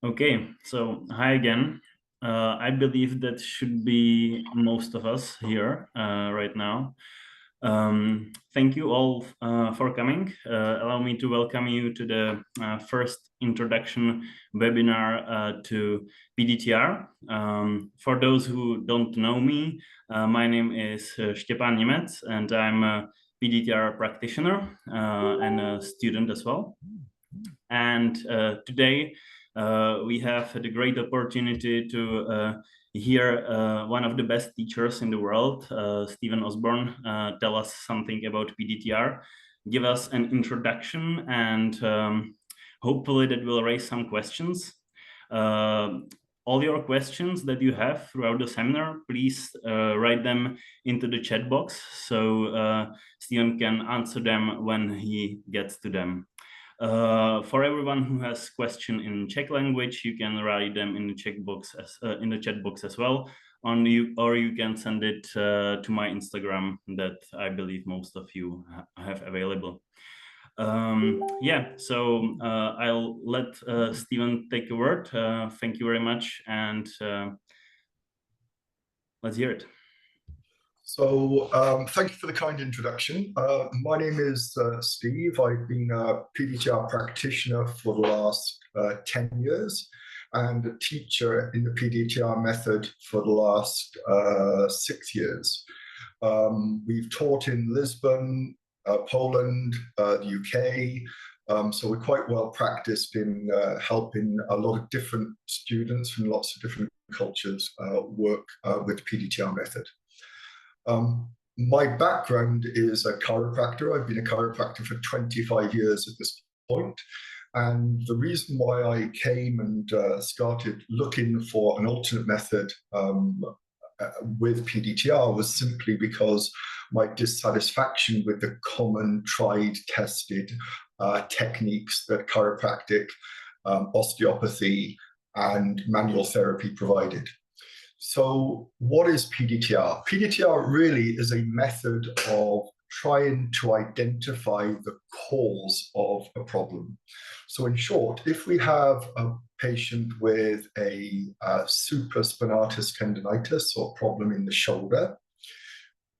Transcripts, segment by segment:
Okay, so hi again. I believe that should be most of us here right now. Thank you all for coming. Allow me to welcome you to the first introduction webinar to PDTR. For those who don't know me, my name is Stephen Osborne, and I'm a PDTR practitioner and a student as well. And today we have the great opportunity to hear one of the best teachers in the world, Stephen Osborne, tell us something about PDTR, give us an introduction, and hopefully that will raise some questions. All your questions that you have throughout the seminar, please write them into the chat box so Stephen can answer them when he gets to them. For everyone who has question in Czech language, you can write them in the chat box as well, or you can send it to my Instagram that I believe most of you have available. So I'll let Stephen take a word. Thank you very much, and let's hear it. So thank you for the kind introduction. My name is Steve. I've been a PDTR practitioner for the last 10 years and a teacher in the PDTR method for the last 6 years. We've taught in Lisbon, Poland, the UK, so we're quite well practiced in helping a lot of different students from lots of different cultures work with the PDTR method. My background is a chiropractor. I've been a chiropractor for 25 years at this point. And the reason why I came and started looking for an alternate method with PDTR was simply because my dissatisfaction with the common, tried, tested techniques that chiropractic, osteopathy, and manual therapy provided. So what is PDTR? PDTR really is a method of trying to identify the cause of a problem. So in short, if we have a patient with a supraspinatus tendonitis or problem in the shoulder,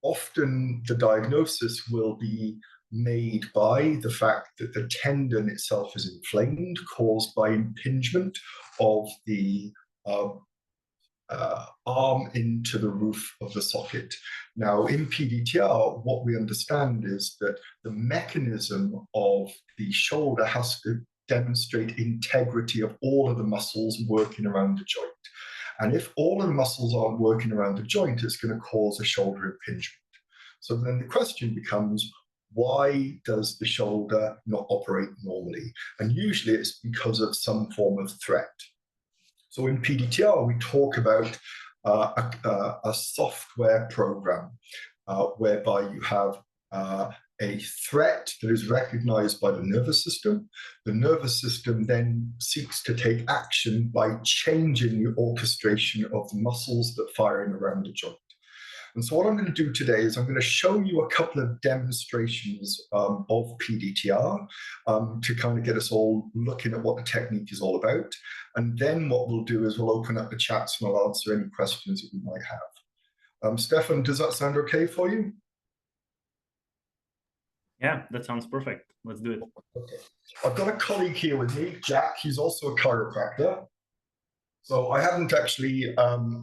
often the diagnosis will be made by the fact that the tendon itself is inflamed, caused by impingement of the arm into the roof of the socket. Now, in PDTR, what we understand is that the mechanism of the shoulder has to demonstrate integrity of all of the muscles working around the joint. And if all of the muscles aren't working around the joint, it's going to cause a shoulder impingement. So then the question becomes, why does the shoulder not operate normally? And usually it's because of some form of threat. So in PDTR, we talk about a software program whereby you have a threat that is recognized by the nervous system. The nervous system then seeks to take action by changing the orchestration of the muscles that fire in around the joint. And so what I'm going to do today is I'm going to show you a couple of demonstrations of PDTR to kind of get us all looking at what the technique is all about. And then what we'll do is we'll open up the chats and I'll answer any questions that you might have. Stefan, does that sound okay for you? Yeah, that sounds perfect. Let's do it. Okay. I've got a colleague here with me, Jack. He's also a chiropractor. So I haven't actually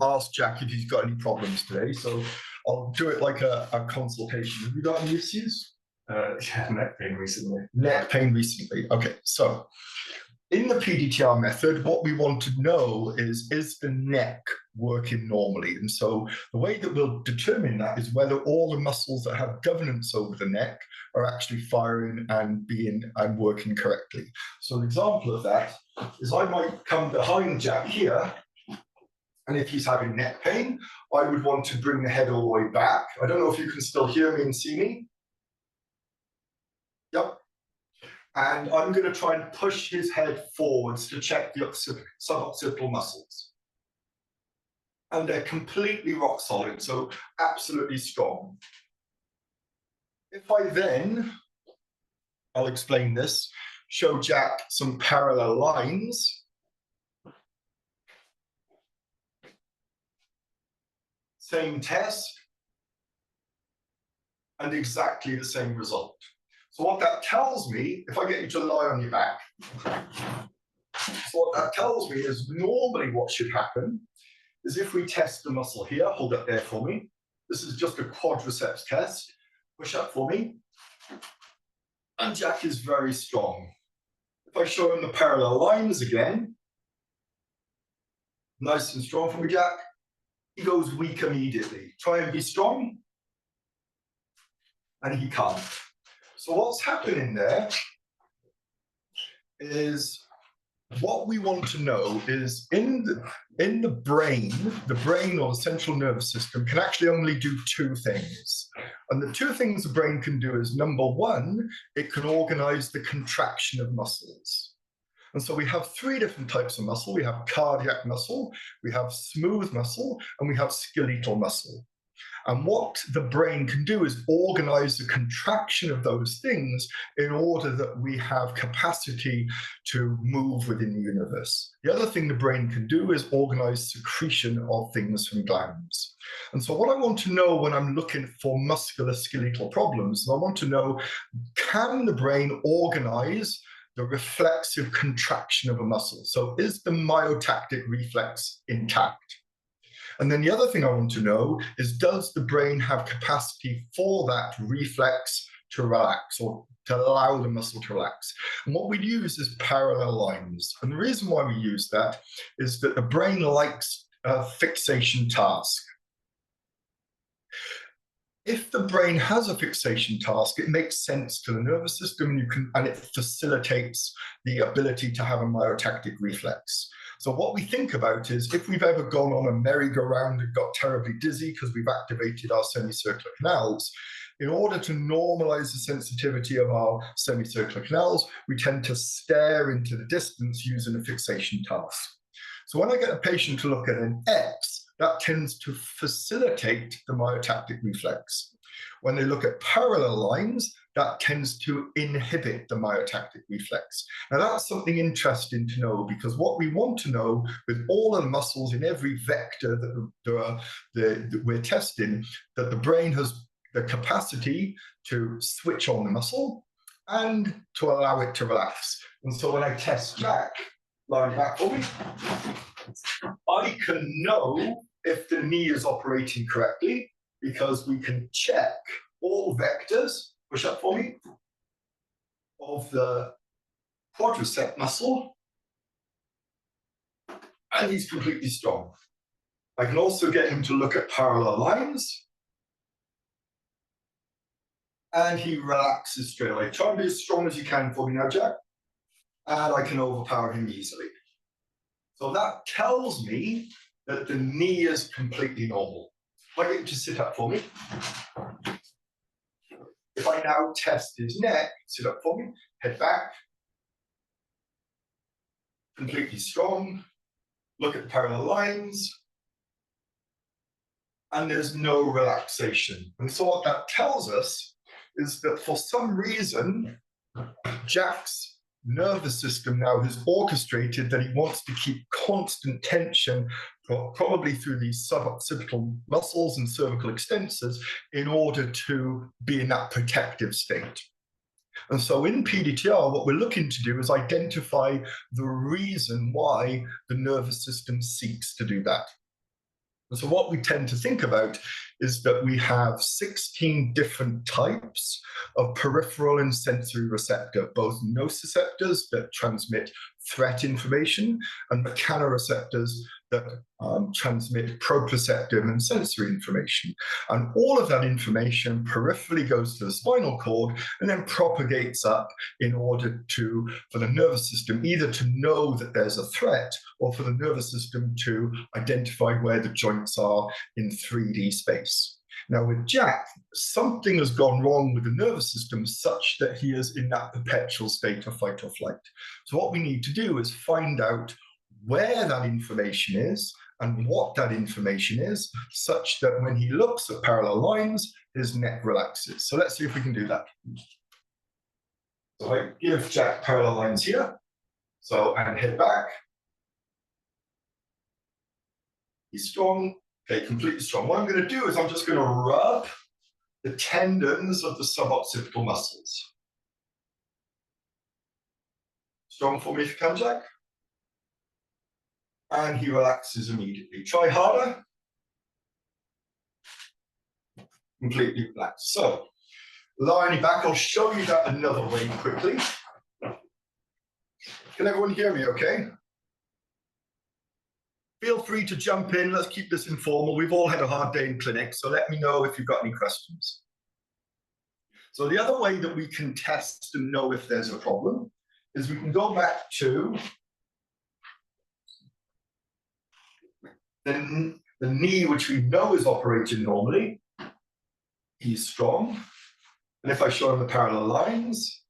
asked Jack if he's got any problems today. So I'll do it like a consultation. Have you got any issues? Yeah, neck pain recently. Neck pain recently. Okay, so in the PDTR method, what we want to know is the neck working normally? And so the way that we'll determine that is whether all the muscles that have governance over the neck are actually firing and working correctly. So an example of that is I might come behind Jack here, and if he's having neck pain, I would want to bring the head all the way back. I don't know if you can still hear me and see me. Yep. And I'm going to try and push his head forwards to check the suboccipital muscles. And they're completely rock solid, so absolutely strong. If I then, I'll explain this, show Jack some parallel lines, same test, and exactly the same result. So what that tells me, if I get you to lie on your back, so what that tells me is normally what should happen is if we test the muscle here, hold up there for me. This is just a quadriceps test. Push up for me. And Jack is very strong. If I show him the parallel lines again, nice and strong for me, Jack, he goes weak immediately. Try and be strong, and he can't. So what's happening there is what we want to know is in the brain or the central nervous system can actually only do two things. And the two things the brain can do is, number one, it can organize the contraction of muscles. And so we have three different types of muscle. We have cardiac muscle, we have smooth muscle, and we have skeletal muscle. And what the brain can do is organize the contraction of those things in order that we have capacity to move within the universe. The other thing the brain can do is organize secretion of things from glands. And so what I want to know when I'm looking for musculoskeletal problems, I want to know, can the brain organize the reflexive contraction of a muscle? So is the myotactic reflex intact? And then the other thing I want to know is, does the brain have capacity for that reflex to relax or to allow the muscle to relax? And what we use is parallel lines. And the reason why we use that is that the brain likes a fixation task. If the brain has a fixation task, it makes sense to the nervous system, and it facilitates the ability to have a myotactic reflex. So what we think about is, if we've ever gone on a merry-go-round and got terribly dizzy because we've activated our semicircular canals, in order to normalize the sensitivity of our semicircular canals, we tend to stare into the distance using a fixation task. So when I get a patient to look at an X, that tends to facilitate the myotactic reflex. When they look at parallel lines, that tends to inhibit the myotactic reflex. Now that's something interesting to know, because what we want to know with all of the muscles in every vector that we're testing, that the brain has the capacity to switch on the muscle and to allow it to relax. And so when I test Jack, lying back for me, I can know if the knee is operating correctly, because we can check all vectors, push up for me, of the quadricep muscle, and he's completely strong. I can also get him to look at parallel lines, and he relaxes straight away. Try and be as strong as you can for me now, Jack, and I can overpower him easily. So that tells me that the knee is completely normal. If I get you to sit up for me. If I now test his neck, sit up for me, head back, completely strong, look at the parallel lines, and there's no relaxation. And so what that tells us is that for some reason, Jack's nervous system now has orchestrated that he wants to keep constant tension, probably through these suboccipital muscles and cervical extensors, in order to be in that protective state. And so in PDTR, what we're looking to do is identify the reason why the nervous system seeks to do that. And so what we tend to think about is that we have 16 different types of peripheral and sensory receptor, both nociceptors that transmit threat information and mechanoreceptors that transmit proprioceptive and sensory information. And all of that information peripherally goes to the spinal cord and then propagates up in order for the nervous system either to know that there's a threat, or for the nervous system to identify where the joints are in 3D space. Now with Jack, something has gone wrong with the nervous system such that he is in that perpetual state of fight or flight. So what we need to do is find out where that information is and what that information is, such that when he looks at parallel lines, his neck relaxes. So let's see if we can do that. So I give Jack parallel lines here. So, and head back. He's strong, Okay, completely strong. What I'm going to do is I'm just going to rub the tendons of the suboccipital muscles. Strong for me if you can, Jack. And he relaxes immediately. Try harder. Completely relaxed. So, lying back, I'll show you that another way quickly. Can everyone hear me okay? Feel free to jump in. Let's keep this informal. We've all had a hard day in clinic, so let me know if you've got any questions. So the other way that we can test and know if there's a problem is we can go back to the knee, which we know is operating normally. He's strong. And if I show him the parallel lines,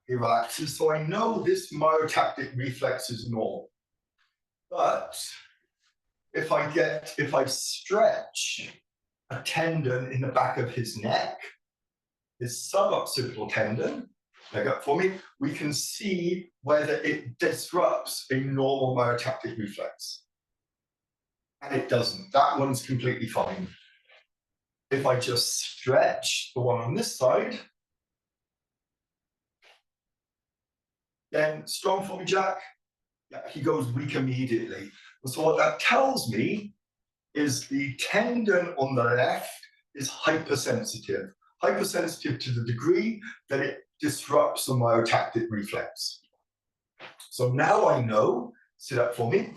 he relaxes. So I know this myotactic reflex is normal. But if I stretch a tendon in the back of his neck, his suboccipital tendon, leg up for me, we can see whether it disrupts a normal myotactic reflex. And it doesn't. That one's completely fine. If I just stretch the one on this side, then strong for me, Jack. Yeah, he goes weak immediately. And so what that tells me is the tendon on the left is hypersensitive. Hypersensitive to the degree that it disrupts the myotactic reflex. So now I know, sit up for me.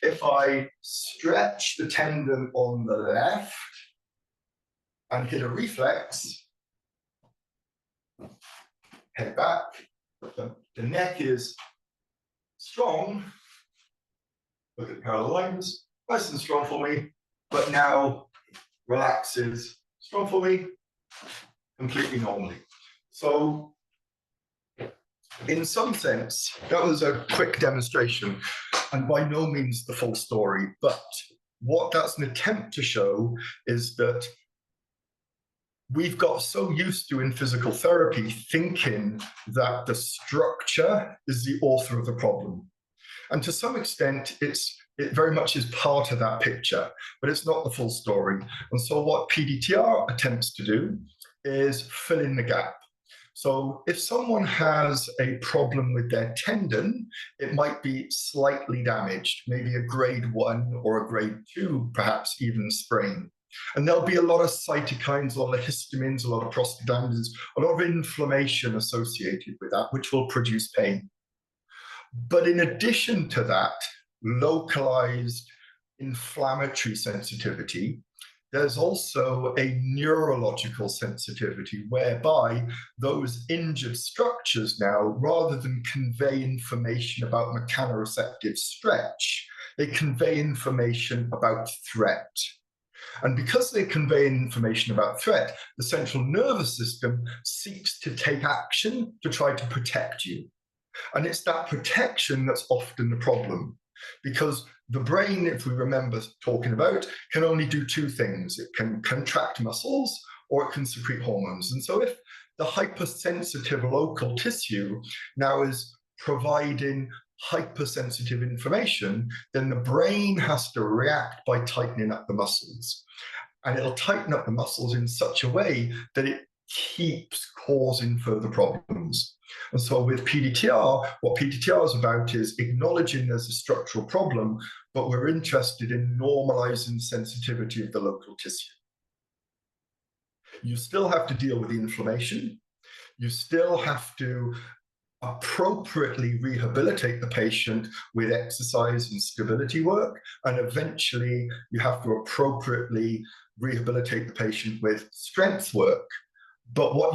If I stretch the tendon on the left and hit a reflex, head back, the neck is strong. Look at the parallel lines, nice and strong for me, but now relaxes, strong for me, completely normally. So in some sense, that was a quick demonstration and by no means the full story, but what that's an attempt to show is that we've got so used to in physical therapy thinking that the structure is the author of the problem. And to some extent, it very much is part of that picture, but it's not the full story. And so what PDTR attempts to do is fill in the gap. So if someone has a problem with their tendon, it might be slightly damaged, maybe a grade 1 or a grade 2, perhaps even sprain. And there'll be a lot of cytokines, a lot of histamines, a lot of prostaglandins, a lot of inflammation associated with that, which will produce pain. But in addition to that, localized inflammatory sensitivity, there's also a neurological sensitivity whereby those injured structures now, rather than convey information about mechanoreceptive stretch, they convey information about threat. And because they convey information about threat, the central nervous system seeks to take action to try to protect you. And it's that protection that's often the problem, because the brain, if we remember talking about, can only do two things. It can contract muscles or it can secrete hormones. And so if the hypersensitive local tissue now is providing hypersensitive information, then the brain has to react by tightening up the muscles. And it'll tighten up the muscles in such a way that it keeps causing further problems. And so with PDTR, what PDTR is about is acknowledging there's a structural problem, but we're interested in normalizing sensitivity of the local tissue. You still have to deal with the inflammation. You still have to appropriately rehabilitate the patient with exercise and stability work. And eventually you have to appropriately rehabilitate the patient with strength work. But what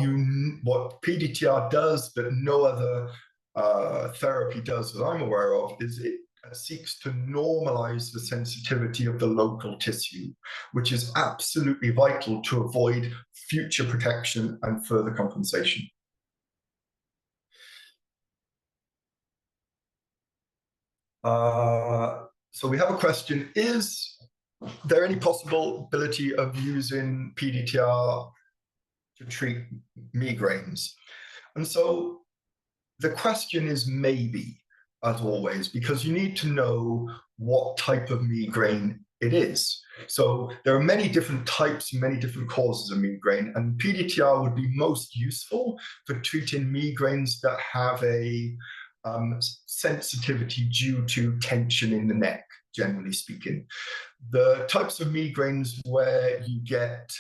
PDTR does that no other therapy does that I'm aware of is it seeks to normalize the sensitivity of the local tissue, which is absolutely vital to avoid future protection and further compensation. So we have a question: is there any possibility of using PDTR to treat migraines? And so the question is maybe. as always, because you need to know what type of migraine it is. So there are many different types, many different causes of migraine, and PDTR would be most useful for treating migraines that have a sensitivity due to tension in the neck, generally speaking. The types of migraines where you can get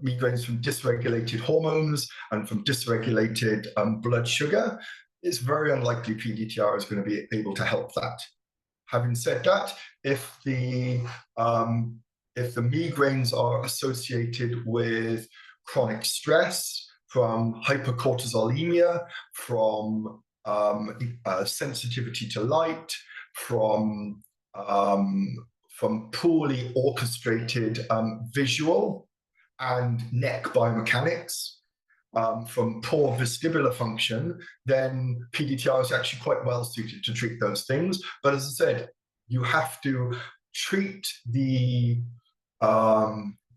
migraines from dysregulated hormones and from dysregulated blood sugar, it's very unlikely PDTR is going to be able to help that. Having said that, if the migraines are associated with chronic stress, from hypercortisolemia, from sensitivity to light, from poorly orchestrated visual and neck biomechanics, from poor vestibular function, then PDTR is actually quite well suited to treat those things. But as I said, you have to treat the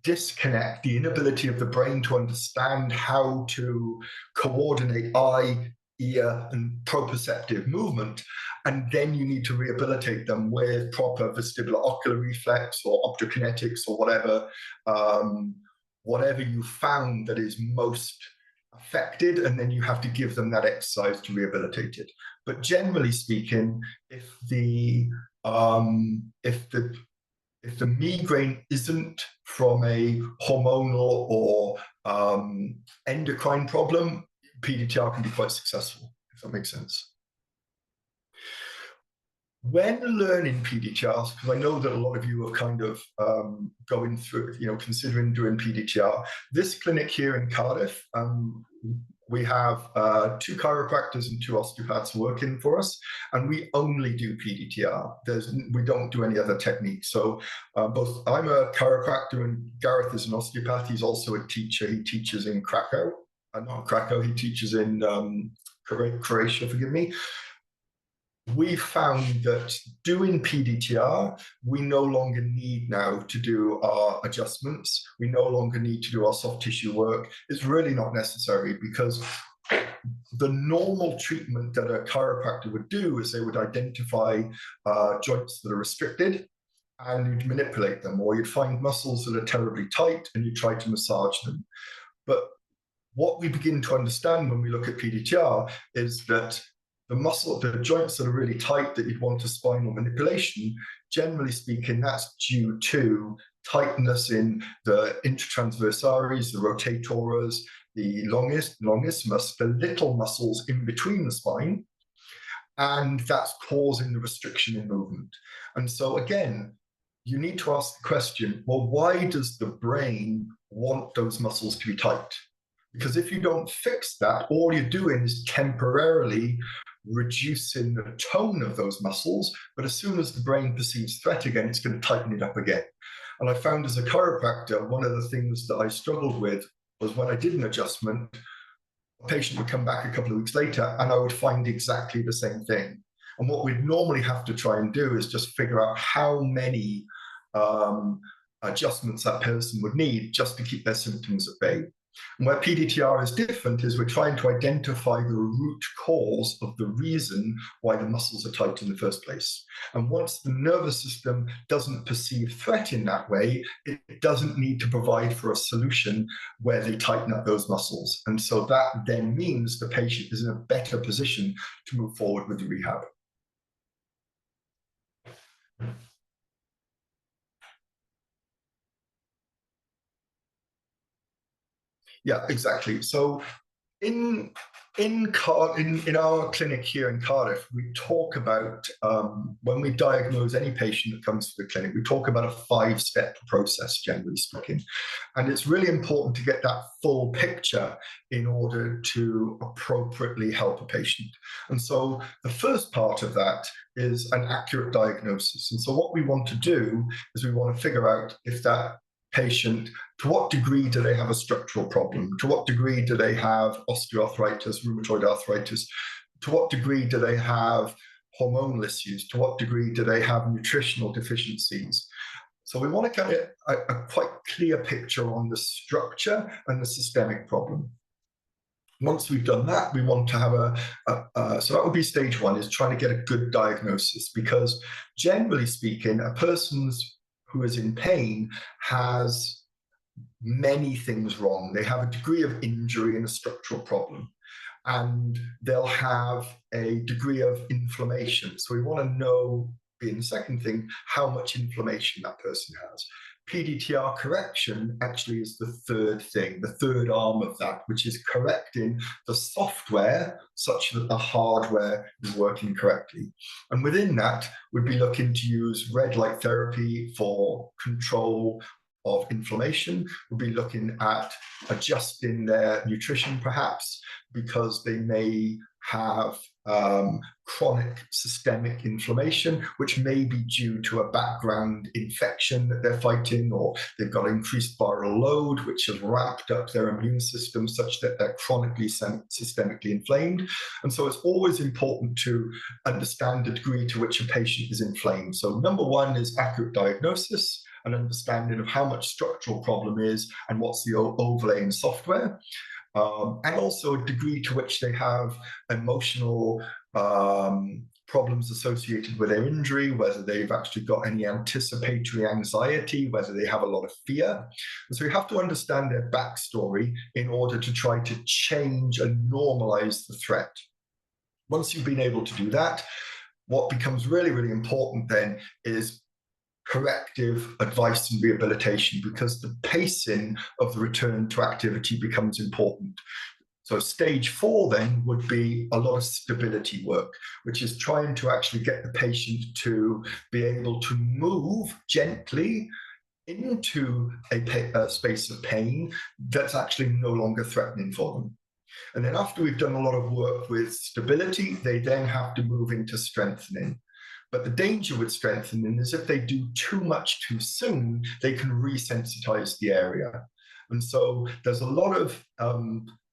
disconnect, the inability of the brain to understand how to coordinate eye, ear, and proprioceptive movement. And then you need to rehabilitate them with proper vestibular ocular reflex or optokinetics or whatever you found that is most affected, and then you have to give them that exercise to rehabilitate it. But generally speaking, if the migraine isn't from a hormonal or endocrine problem, PDTR can be quite successful, if that makes sense. When learning PDTRs, because I know that a lot of you are kind of going through, considering doing PDTR, this clinic here in Cardiff, we have 2 chiropractors and 2 osteopaths working for us, and we only do PDTR. We don't do any other techniques. So both I'm a chiropractor and Gareth is an osteopath. He's also a teacher. He teaches in Krakow. Not Krakow, he teaches in Croatia, forgive me. We found that doing PDTR, we no longer need now to do our adjustments. We no longer need to do our soft tissue work. It's really not necessary, because the normal treatment that a chiropractor would do is they would identify joints that are restricted, and you'd manipulate them, or you'd find muscles that are terribly tight and you try to massage them. But what we begin to understand when we look at PDTR is that the joints that are really tight that you'd want a spinal manipulation, generally speaking, that's due to tightness in the intertransversaries, the rotatores, the longissimus, the little muscles in between the spine, and that's causing the restriction in movement. And so again, you need to ask the question, well, why does the brain want those muscles to be tight? Because if you don't fix that, all you're doing is temporarily reducing the tone of those muscles, but as soon as the brain perceives threat again, it's going to tighten it up again. And I found as a chiropractor, one of the things that I struggled with was when I did an adjustment, a patient would come back a couple of weeks later and I would find exactly the same thing. And what we'd normally have to try and do is just figure out how many adjustments that person would need just to keep their symptoms at bay. And where PDTR is different is we're trying to identify the root cause of the reason why the muscles are tight in the first place. And once the nervous system doesn't perceive threat in that way, it doesn't need to provide for a solution where they tighten up those muscles. And so that then means the patient is in a better position to move forward with the rehab. Yeah, exactly. So in our clinic here in Cardiff, we talk about, when we diagnose any patient that comes to the clinic, we talk about a 5-step process, generally speaking. And it's really important to get that full picture in order to appropriately help a patient. And so the first part of that is an accurate diagnosis. And so what we want to do is we want to figure out if that patient, to what degree do they have a structural problem? To what degree do they have osteoarthritis, rheumatoid arthritis? To what degree do they have hormonal issues? To what degree do they have nutritional deficiencies? So we want to get a quite clear picture on the structure and the systemic problem. Once we've done that, we want to have so that would be stage one, is trying to get a good diagnosis, because generally speaking, a person who is in pain has many things wrong. They have a degree of injury and a structural problem, and they'll have a degree of inflammation. So we want to know, being the second thing, how much inflammation that person has. PDTR correction actually is the third thing, the third arm of that, which is correcting the software such that the hardware is working correctly. And within that, we'd be looking to use red light therapy for control of inflammation. We'll be looking at adjusting their nutrition, perhaps, because they may have chronic systemic inflammation, which may be due to a background infection that they're fighting, or they've got increased viral load, which has ramped up their immune system such that they're chronically systemically inflamed. And so it's always important to understand the degree to which a patient is inflamed. So number one is accurate diagnosis, an understanding of how much structural problem is and what's the overlaying software. And also a degree to which they have emotional problems associated with their injury, whether they've actually got any anticipatory anxiety, whether they have a lot of fear. And so we have to understand their backstory in order to try to change and normalize the threat. Once you've been able to do that, what becomes really, really important then is corrective advice and rehabilitation, because the pacing of the return to activity becomes important. So stage 4 then would be a lot of stability work, which is trying to actually get the patient to be able to move gently into a space of pain that's actually no longer threatening for them. And then after we've done a lot of work with stability, they then have to move into strengthening. But the danger with strengthening is if they do too much too soon, they can resensitize the area. And so there's a lot of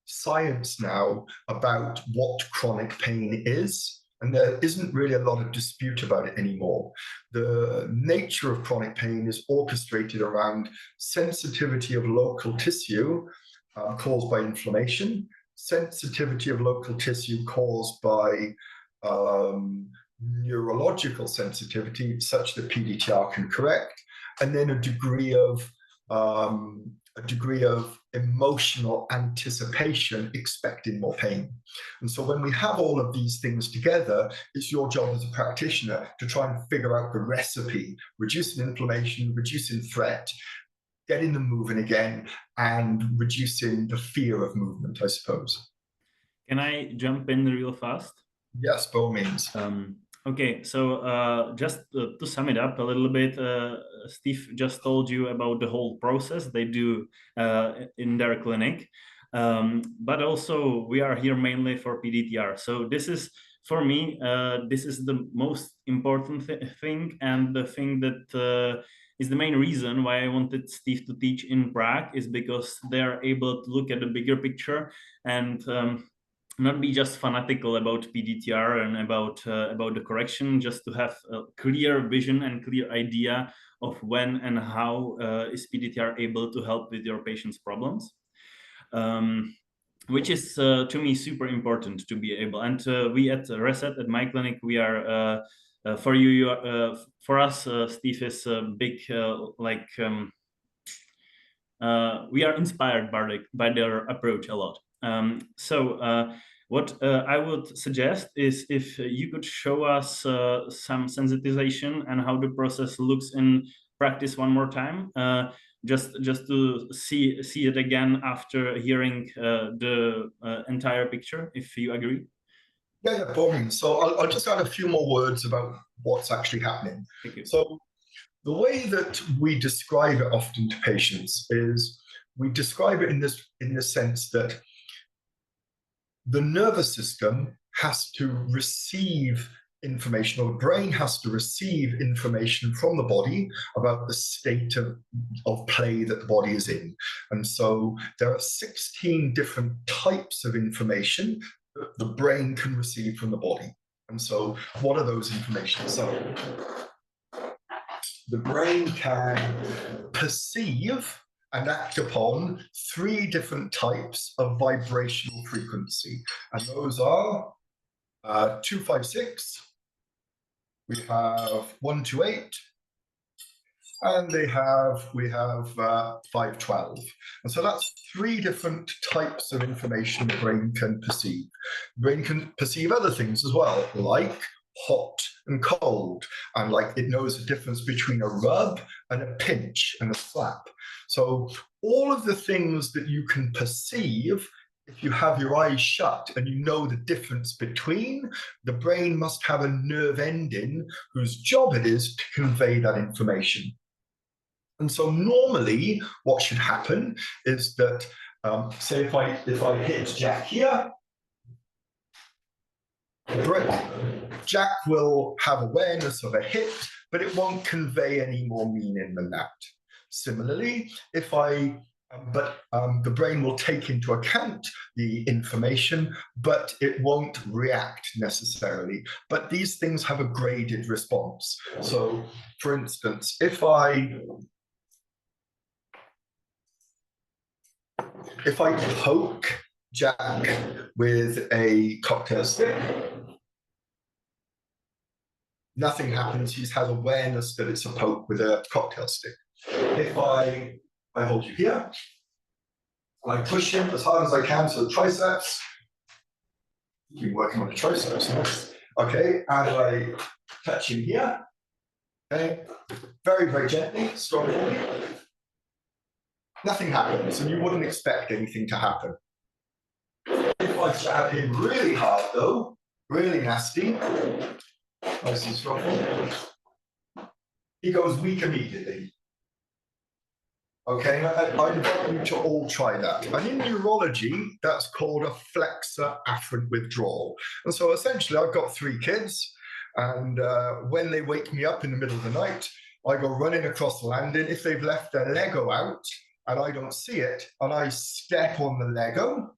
science now about what chronic pain is, and there isn't really a lot of dispute about it anymore. The nature of chronic pain is orchestrated around sensitivity of local tissue caused by inflammation, sensitivity of local tissue caused by neurological sensitivity such that PDTR can correct, and then a degree of emotional anticipation, expecting more pain. And so when we have all of these things together, it's your job as a practitioner to try and figure out the recipe, reducing inflammation, reducing threat, getting them moving again, and reducing the fear of movement, I suppose. Can I jump in real fast? Yes, by all means. Okay, so just to sum it up a little bit, Steve just told you about the whole process they do in their clinic, but also we are here mainly for PDTR. So this is, for me, this is the most important thing, and the thing that is the main reason why I wanted Steve to teach in Prague, is because they are able to look at the bigger picture and not be just fanatical about PDTR and about the correction, just to have a clear vision and clear idea of when and how is PDTR able to help with your patient's problems, which is to me super important to be able. And we at Reset, at my clinic, we are for you, for us, Steve is a big we are inspired by their approach a lot. So what I would suggest is if you could show us some sensitization and how the process looks in practice one more time, just to see it again after hearing the entire picture, if you agree. Yeah, boring. So I'll just add a few more words about what's actually happening. Thank you. So the way that we describe it often to patients is we describe it in the sense that the nervous system has to receive information, or the brain has to receive information from the body about the state of play that the body is in. And so there are 16 different types of information that the brain can receive from the body. And so what are those information? So the brain can perceive and act upon 3 different types of vibrational frequency. And those are 256, we have 128, and we have 512. And so that's 3 different types of information the brain can perceive. The brain can perceive other things as well, like hot and cold, and like it knows the difference between a rub and a pinch and a slap. So all of the things that you can perceive, if you have your eyes shut and you know the difference between, the brain must have a nerve ending whose job it is to convey that information. And so normally what should happen is that, say if I hit Jack here, Jack will have awareness of a hit, but it won't convey any more meaning than that. Similarly, if the brain will take into account the information, but it won't react necessarily. But these things have a graded response. So, for instance, if I poke Jack with a cocktail stick, nothing happens. He has awareness that it's a poke with a cocktail stick. If I hold you here, and I push him as hard as I can to the triceps, you've been working on the triceps, okay, and I touch him here, okay, very, very gently, strongly, nothing happens, and you wouldn't expect anything to happen. If I jab him really hard, though, really nasty, nice and strong, he goes weak immediately. Okay, I invite you to all try that. And in neurology, that's called a flexor afferent withdrawal. And so essentially, I've got 3 kids, and when they wake me up in the middle of the night, I go running across the landing. If they've left their Lego out and I don't see it, and I step on the Lego,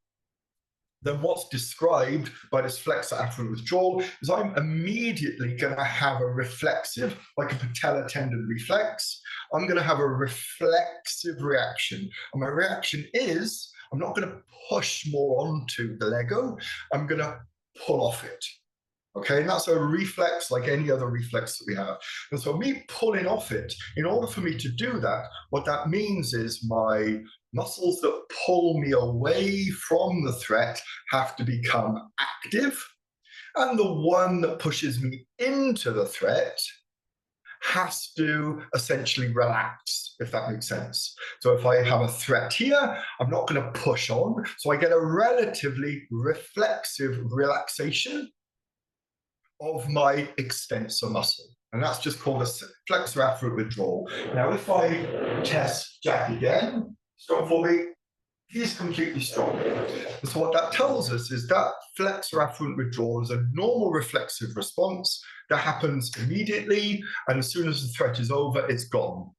then what's described by this flexor afferent withdrawal is I'm immediately going to have a reflexive, like a patellar tendon reflex. I'm going to have a reflexive reaction. And my reaction is, I'm not going to push more onto the Lego, I'm going to pull off it. Okay, and that's a reflex like any other reflex that we have. And so me pulling off it, in order for me to do that, what that means is my muscles that pull me away from the threat have to become active, and the one that pushes me into the threat has to essentially relax, if that makes sense. So if I have a threat here, I'm not going to push on, so I get a relatively reflexive relaxation of my extensor muscle. And that's just called a flexor afferent withdrawal. Now, if I test Jack again, strong for me, he's completely strong. And so what that tells us is that flexor afferent withdrawal is a normal reflexive response that happens immediately, and as soon as the threat is over, it's gone.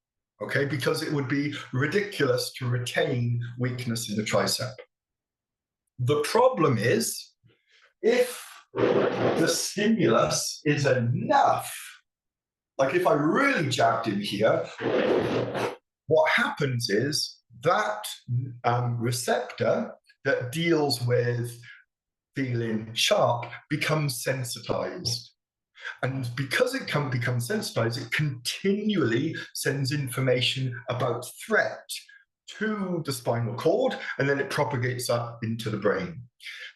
Okay, because it would be ridiculous to retain weakness in the tricep. The problem is, if the stimulus is enough, like if I really jabbed him here, what happens is that receptor that deals with feeling sharp becomes sensitized. And because it can become sensitized, it continually sends information about threat to the spinal cord, and then it propagates up into the brain.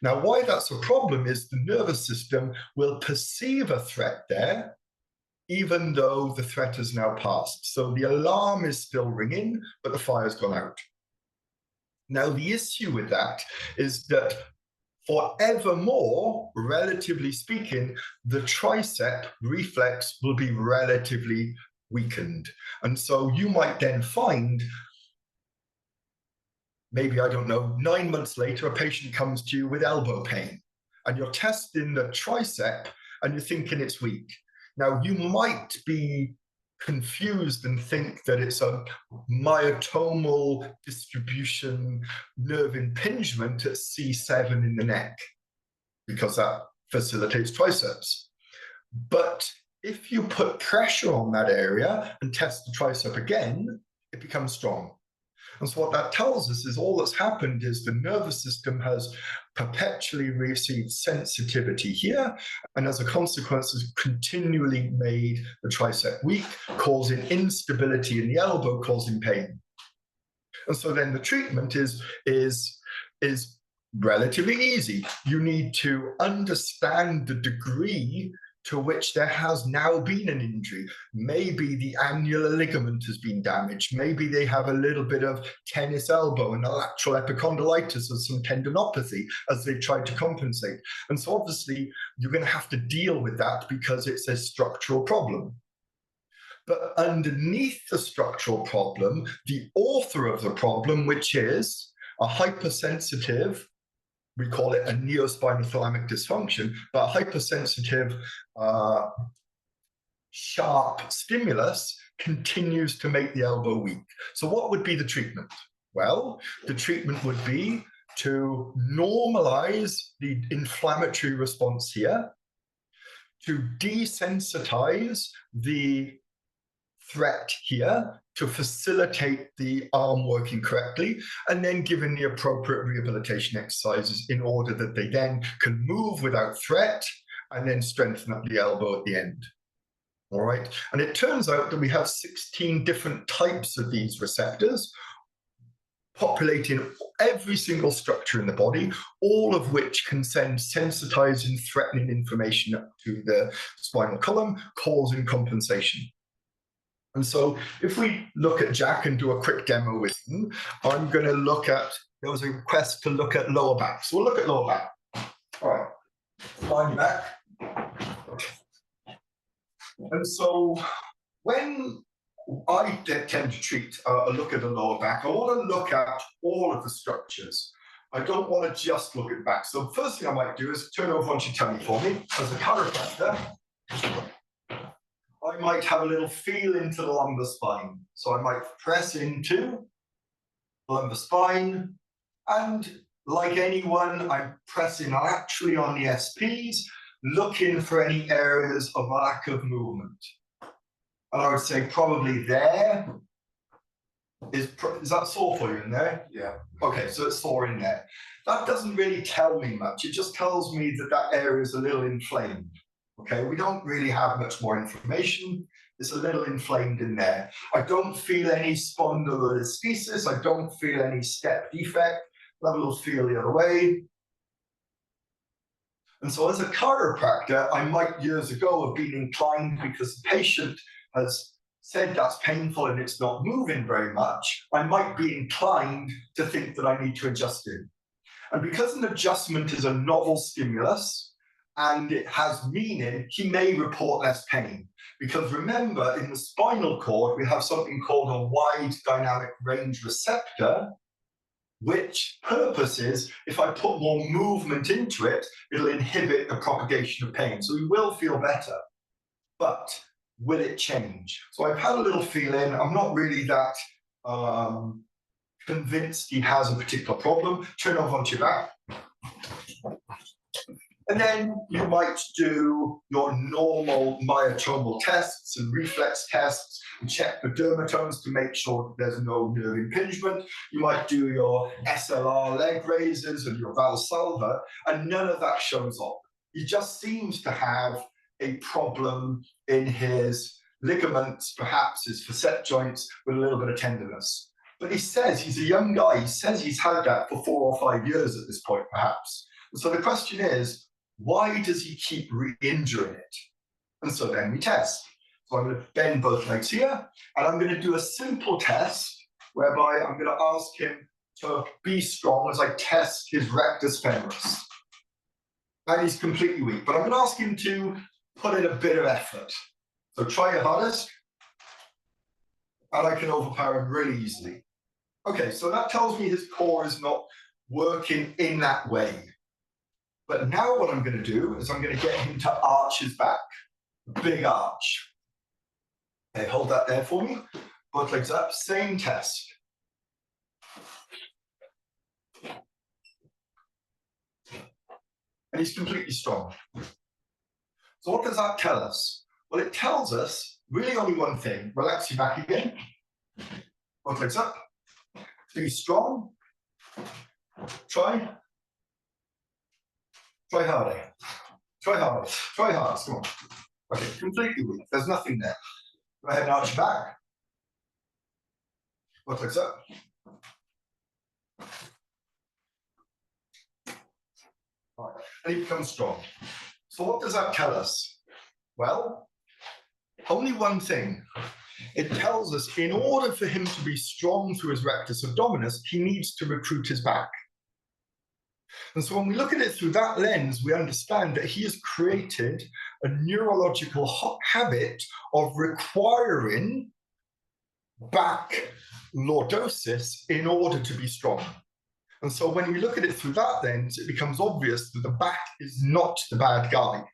Now, why that's a problem is the nervous system will perceive a threat there, even though the threat has now passed. So the alarm is still ringing, but the fire's gone out. Now, the issue with that is that forevermore, relatively speaking, the tricep reflex will be relatively weakened. And so you might then find, maybe, I don't know, 9 months later, a patient comes to you with elbow pain, and you're testing the tricep and you're thinking it's weak. Now, you might be confused and think that it's a myotomal distribution nerve impingement at C7 in the neck, because that facilitates triceps. But if you put pressure on that area and test the tricep again, it becomes strong. And so what that tells us is all that's happened is the nervous system has perpetually received sensitivity here, and as a consequence has continually made the tricep weak, causing instability in the elbow, causing pain. And so then the treatment is relatively easy. You need to understand the degree to which there has now been an injury. Maybe the annular ligament has been damaged. Maybe they have a little bit of tennis elbow and a lateral epicondylitis or some tendinopathy as they've tried to compensate. And so obviously you're going to have to deal with that because it's a structural problem. But underneath the structural problem, the author of the problem, which is a hypersensitive, we call it a neospinal thalamic dysfunction, but a hypersensitive, sharp stimulus continues to make the elbow weak. So what would be the treatment? Well, the treatment would be to normalize the inflammatory response here, to desensitize the threat here to facilitate the arm working correctly, and then given the appropriate rehabilitation exercises in order that they then can move without threat and then strengthen up the elbow at the end. All right. And it turns out that we have 16 different types of these receptors populating every single structure in the body, all of which can send sensitizing, threatening information up to the spinal column, causing compensation. And so if we look at Jack and do a quick demo with him, I'm going to look at, there was a request to look at lower back. So we'll look at lower back. All right, line back. And so when I tend to treat a look at the lower back, I want to look at all of the structures. I don't want to just look at the back. So the first thing I might do is turn over onto your tummy for me as a chiropractor. I might have a little feel into the lumbar spine. So I might press into the lumbar spine, and like anyone, I'm pressing laterally on the SPs, looking for any areas of lack of movement. And I would say probably there is that sore for you in there? Yeah. Okay, so it's sore in there. That doesn't really tell me much. It just tells me that that area is a little inflamed. Okay, we don't really have much more information. It's a little inflamed in there. I don't feel any spondylolisthesis. I don't feel any step defect. I'll have a little feel the other way. And so as a chiropractor, I might years ago have been inclined, because the patient has said that's painful and it's not moving very much, I might be inclined to think that I need to adjust it. And because an adjustment is a novel stimulus, and it has meaning, he may report less pain. Because remember, in the spinal cord, we have something called a wide dynamic range receptor, which purpose is, if I put more movement into it, it'll inhibit the propagation of pain. So we will feel better, but will it change? So I've had a little feeling. I'm not really that convinced he has a particular problem. Turn over onto your back. And then you might do your normal myotomal tests and reflex tests and check the dermatomes to make sure that there's no nerve impingement. You might do your SLR leg raises and your Valsalva, and none of that shows up. He just seems to have a problem in his ligaments, perhaps his facet joints, with a little bit of tenderness. But he says he's a young guy. He says he's had that for 4 or 5 years at this point, perhaps. And so the question is, why does he keep re-injuring it? And so then we test. So I'm going to bend both legs here, and I'm going to do a simple test whereby I'm going to ask him to be strong as I test his rectus femoris. And he's completely weak, but I'm going to ask him to put in a bit of effort. So try your hardest, and I can overpower him really easily. Okay, so that tells me his core is not working in that way. But now what I'm going to do is I'm going to get him to arch his back. Big arch. Okay, hold that there for me. Both legs up, same test. And he's completely strong. So what does that tell us? Well, it tells us really only one thing. Relax your back again. Both legs up. Be strong. Try. Try harder. Try harder. Try harder. Come on. Okay, completely weak. There's nothing there. Go ahead and arch your back. What looks up? Right. And he becomes strong. So what does that tell us? Well, only one thing. It tells us in order for him to be strong through his rectus abdominis, he needs to recruit his back. And so when we look at it through that lens, we understand that he has created a neurological habit of requiring back lordosis in order to be strong. And so when we look at it through that lens, it becomes obvious that the back is not the bad guy.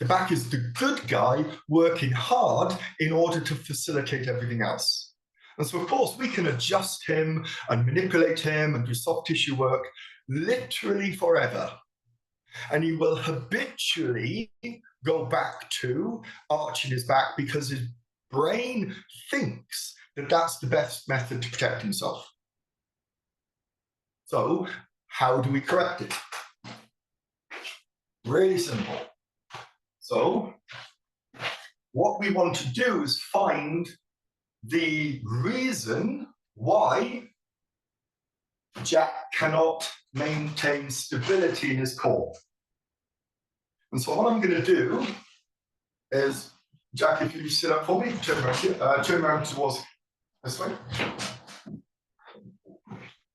The back is the good guy working hard in order to facilitate everything else. And so, of course, we can adjust him and manipulate him and do soft tissue work literally forever. And he will habitually go back to arching his back because his brain thinks that that's the best method to protect himself. So how do we correct it? Really simple. So what we want to do is find the reason why Jack cannot maintain stability in his core. And so what I'm going to do is, Jack, if you sit up for me, turn around towards this way.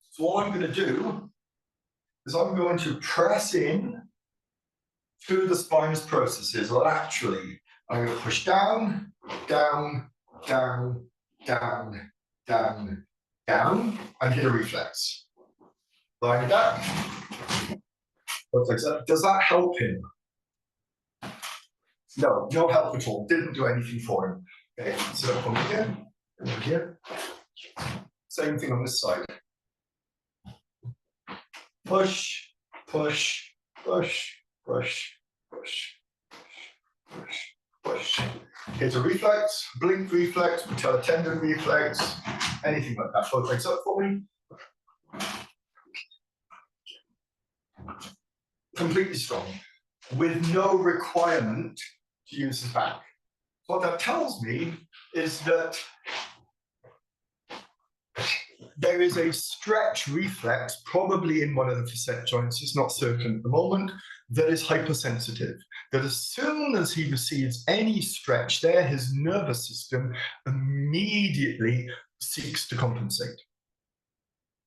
So what I'm going to do is I'm going to press in through the spinous processes laterally. I'm going to push down, down, down, down, down, down, and hit a reflex. Lying down. Does that help him? No, no help at all. Didn't do anything for him. Okay, sit up on here, over here. Same thing on this side. Push, push, push, push, push, push, push. Hit a reflex, blink reflex, patellar tendon reflex, anything like that. Both legs up for me. Completely strong, with no requirement to use his back. What that tells me is that there is a stretch reflex, probably in one of the facet joints, it's not certain at the moment, that is hypersensitive. That as soon as he receives any stretch there, his nervous system immediately seeks to compensate.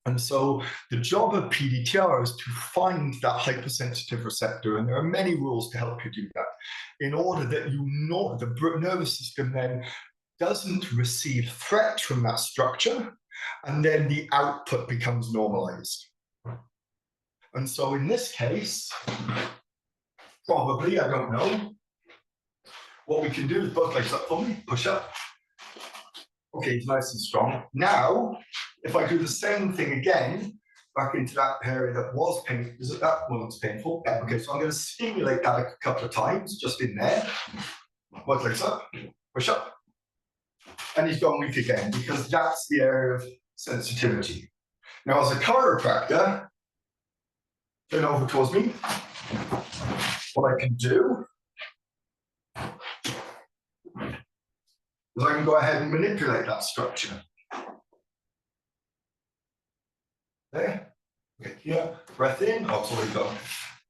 And so the job of PDTR is to find that hypersensitive receptor, and there are many rules to help you do that, in order that you know the nervous system then doesn't receive threat from that structure, and then the output becomes normalized. And so in this case, probably, I don't know, what we can do is both legs up for me, push up. Okay, he's nice and strong. Now, if I do the same thing again, back into that area that was painful, is it that one that's painful? Yeah, okay, so I'm going to stimulate that a couple of times, just in there. Both legs up, push up. And he's gone weak again, because that's the area of sensitivity. Now, as a chiropractor, turn over towards me. What I can do is I can go ahead and manipulate that structure. There. Okay, here. Breath in. Oh, sorry, go.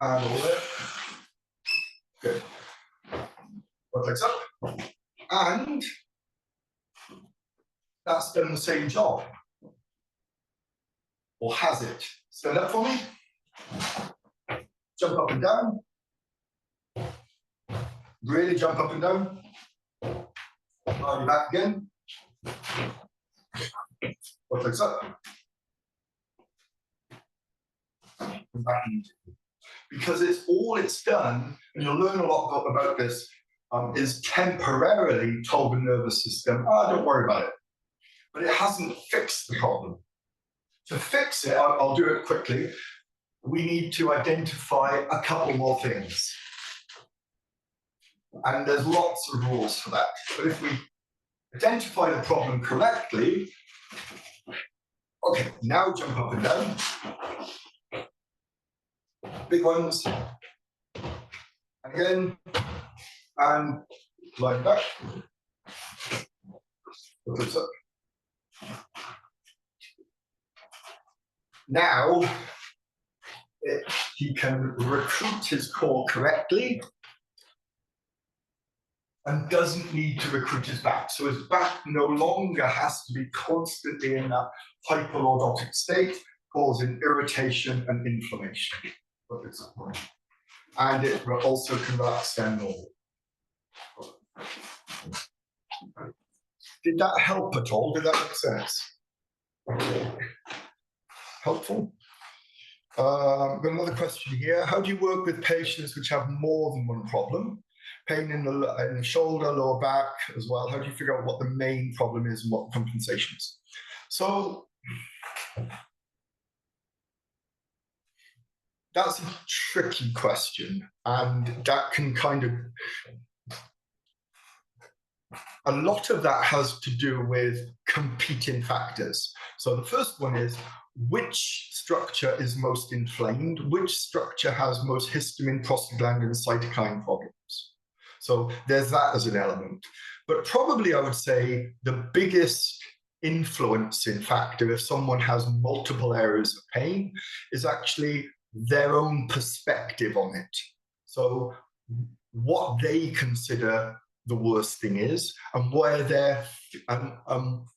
And all there. Good. Both legs up. And that's done the same job. Or has it? Stand up for me. Jump up and down. Really jump up and down. Lie your back again. Both legs up. And back into it. Because it's done, and you'll learn a lot about this, is temporarily told the nervous system, don't worry about it. But it hasn't fixed the problem. To fix it, I'll do it quickly. We need to identify a couple more things. And there's lots of rules for that. But if we identify the problem correctly, Okay, now jump up and down. Big ones. And again. And line back. Now, if he can recruit his core correctly and doesn't need to recruit his back. So his back no longer has to be constantly in that hyperlordotic state, causing irritation and inflammation. And it also can extend normal. Did that help at all? Did that make sense? Helpful? Got another question here. How do you work with patients which have more than one problem? Pain in the shoulder, lower back as well. How do you figure out what the main problem is and what the compensation is? So that's a tricky question, and that can kind of, a lot of that has to do with competing factors. So the first one is, which structure is most inflamed? Which structure has most histamine, prostaglandin, cytokine problems? So there's that as an element. But probably I would say the biggest influencing factor, if someone has multiple areas of pain, is actually their own perspective on it. So what they consider the worst thing is, and where they're,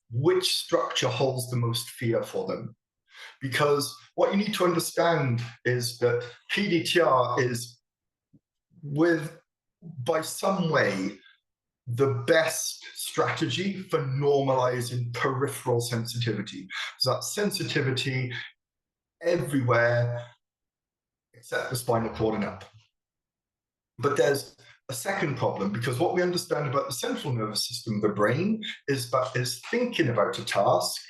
which structure holds the most fear for them. Because what you need to understand is that PDTR is, by some way, the best strategy for normalizing peripheral sensitivity. So that sensitivity everywhere except the spinal cord and up. But there's a second problem, because what we understand about the central nervous system, the brain, is thinking about a task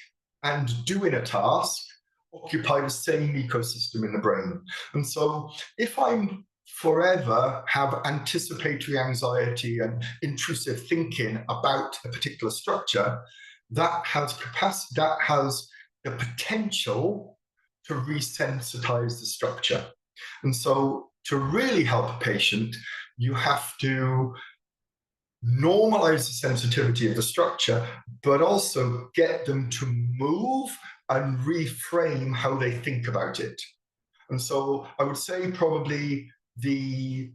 and doing a task occupy the same ecosystem in the brain. And so if I'm forever have anticipatory anxiety and intrusive thinking about a particular structure, that has the potential to resensitize the structure. And so to really help a patient, you have to normalize the sensitivity of the structure, but also get them to move and reframe how they think about it. And so I would say probably the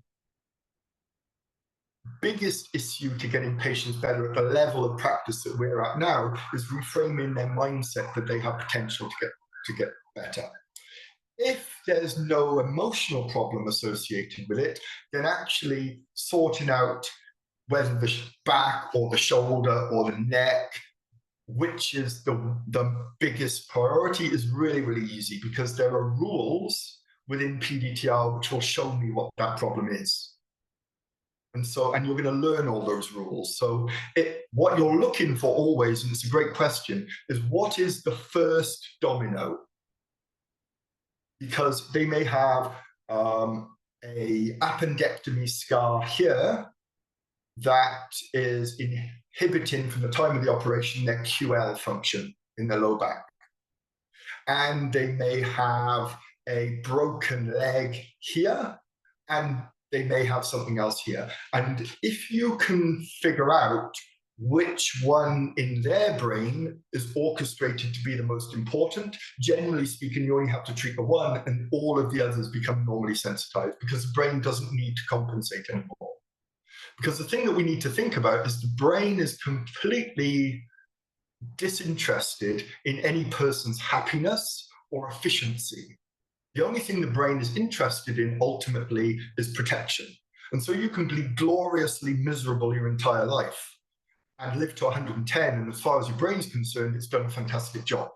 biggest issue to getting patients better at the level of practice that we're at now is reframing their mindset that they have potential to get better. If there's no emotional problem associated with it, then actually sorting out whether the back or the shoulder or the neck, which is the biggest priority, is really, really easy, because there are rules within PDTR which will show me what that problem is. And you're going to learn all those rules. So what you're looking for always, and it's a great question, is what is the first domino? Because they may have a appendectomy scar here that is inhibiting from the time of the operation their QL function in the low back. And they may have a broken leg here, and they may have something else here. And if you can figure out which one in their brain is orchestrated to be the most important, generally speaking, you only have to treat the one and all of the others become normally sensitized, because the brain doesn't need to compensate anymore. Because the thing that we need to think about is the brain is completely disinterested in any person's happiness or efficiency. The only thing the brain is interested in ultimately is protection. And so you can be gloriously miserable your entire life and live to 110, and as far as your brain's concerned, it's done a fantastic job.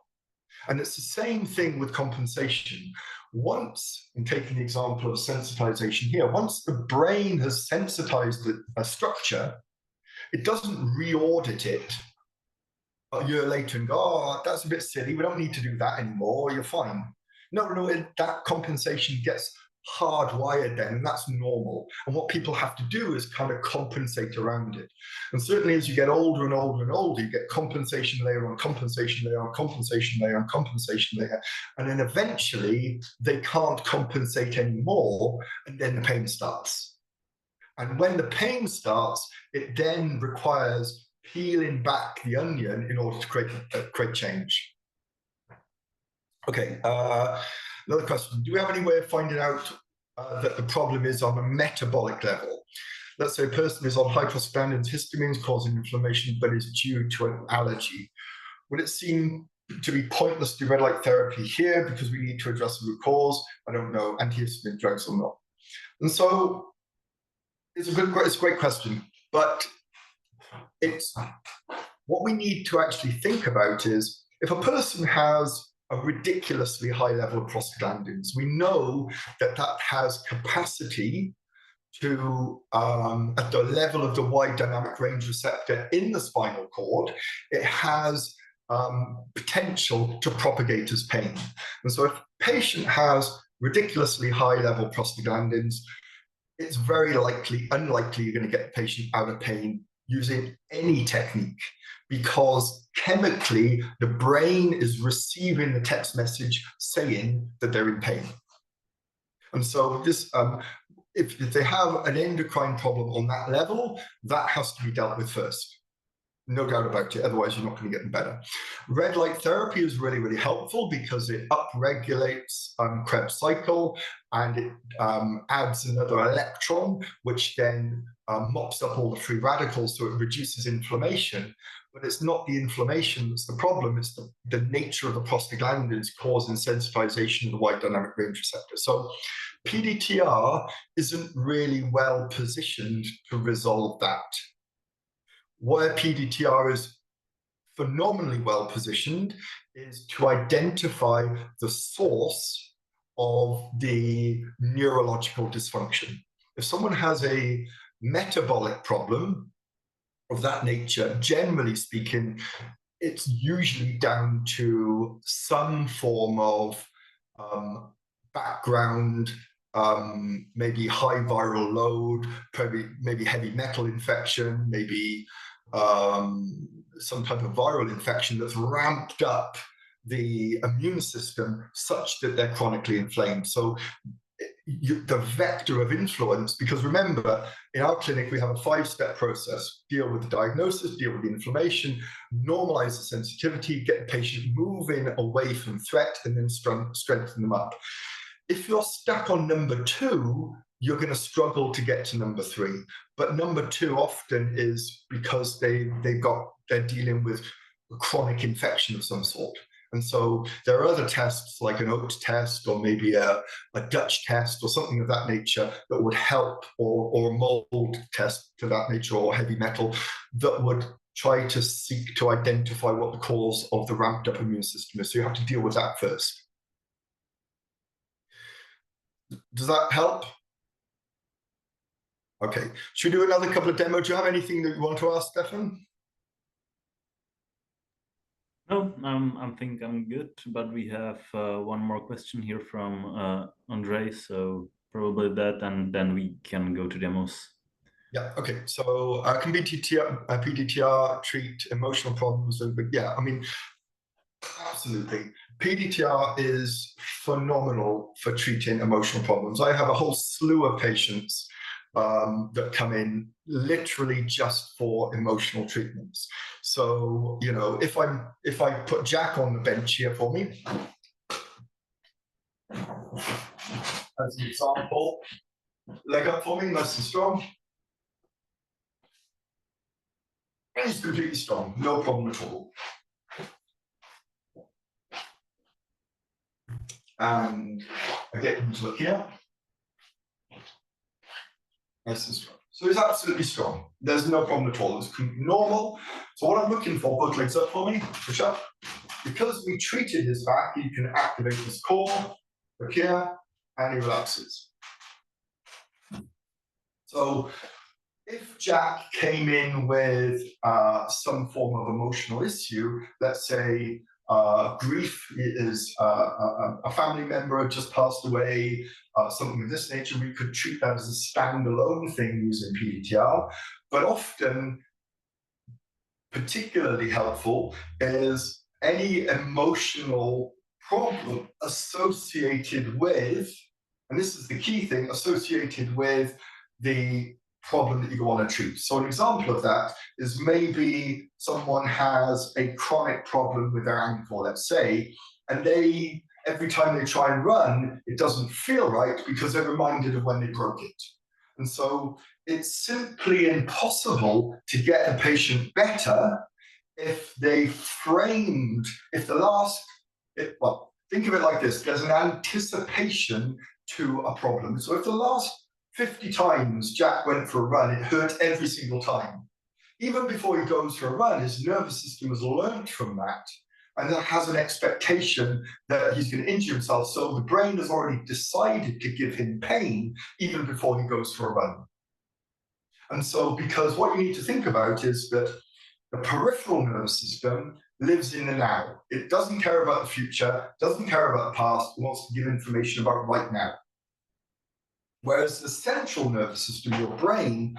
And it's the same thing with compensation. Once, and taking the example of sensitization here, once the brain has sensitized a structure, it doesn't re-audit it a year later and go, oh, that's a bit silly, we don't need to do that anymore, you're fine. No, that compensation gets hardwired then, and that's normal. And what people have to do is kind of compensate around it. And certainly as you get older and older and older, you get compensation layer on compensation layer on compensation layer on compensation layer. And then eventually they can't compensate anymore, and then the pain starts. And when the pain starts, it then requires peeling back the onion in order to create change. Okay, another question. Do we have any way of finding out that the problem is on a metabolic level? Let's say a person is on high prostaglandins, histamines causing inflammation, but is due to an allergy. Would it seem to be pointless to do red light therapy here because we need to address the root cause? I don't know, antihistamine drugs or not. And so it's a great question, but it's what we need to actually think about is if a person has a ridiculously high level of prostaglandins, we know that that has capacity to, at the level of the wide dynamic range receptor in the spinal cord, it has potential to propagate as pain. And so if a patient has ridiculously high level prostaglandins, it's very unlikely you're going to get the patient out of pain using any technique, because chemically the brain is receiving the text message saying that they're in pain. And so this, if they have an endocrine problem on that level, that has to be dealt with first. No doubt about it, otherwise you're not going to get them better. Red light therapy is really, really helpful because it upregulates Krebs cycle, and it adds another electron, which then mops up all the free radicals, so it reduces inflammation. But it's not the inflammation that's the problem, it's the nature of the prostaglandins causing sensitization of the wide dynamic range receptor. So PDTR isn't really well positioned to resolve that. Where PDTR is phenomenally well positioned is to identify the source of the neurological dysfunction. If someone has a metabolic problem of that nature, generally speaking, it's usually down to some form of background, maybe high viral load, maybe heavy metal infection, maybe some type of viral infection that's ramped up the immune system such that they're chronically inflamed. So the vector of influence, because remember, in our clinic, we have a 5-step process: deal with the diagnosis, deal with the inflammation, normalize the sensitivity, get the patient moving away from threat, and then strengthen them up. If you're stuck on number 2, you're going to struggle to get to number 3. But number 2 often is because they're dealing with a chronic infection of some sort. And so there are other tests like an oat test or maybe a Dutch test or something of that nature that would help, or a mold test to that nature, or heavy metal, that would try to seek to identify what the cause of the ramped up immune system is. So you have to deal with that first. Does that help? Okay, should we do another couple of demos? Do you have anything that you want to ask, Stefan? No, I think I'm good, but we have one more question here from Andre, so probably that, and then we can go to demos. Yeah, okay, so can PDTR treat emotional problems? But yeah, I mean, absolutely. PDTR is phenomenal for treating emotional problems. I have a whole slew of patients that come in literally just for emotional treatments. So, you know, if I put Jack on the bench here for me, as an example, leg up for me, nice and strong. And he's completely strong, no problem at all. And I get him to look here. Nice and strong. So he's absolutely strong. There's no problem at all. It's normal. So what I'm looking for, both legs up for me, push up. Because we treated his back, you can activate his core, look here, and he relaxes. So if Jack came in with some form of emotional issue, let's say Grief is a family member had just passed away, something of this nature. We could treat that as a standalone thing using PDTR, but often particularly helpful is any emotional problem associated with, and this is the key thing, associated with the problem that you want to treat. So an example of that is maybe someone has a chronic problem with their ankle, let's say, and every time they try and run, it doesn't feel right because they're reminded of when they broke it. And so it's simply impossible to get a patient better if well, think of it like this. There's an anticipation to a problem. So if the last 50 times Jack went for a run, it hurt every single time. Even before he goes for a run, his nervous system has learned from that, and that has an expectation that he's going to injure himself. So the brain has already decided to give him pain even before he goes for a run. And so, because what you need to think about is that the peripheral nervous system lives in the now. It doesn't care about the future, doesn't care about the past, it wants to give information about right now. Whereas the central nervous system, your brain,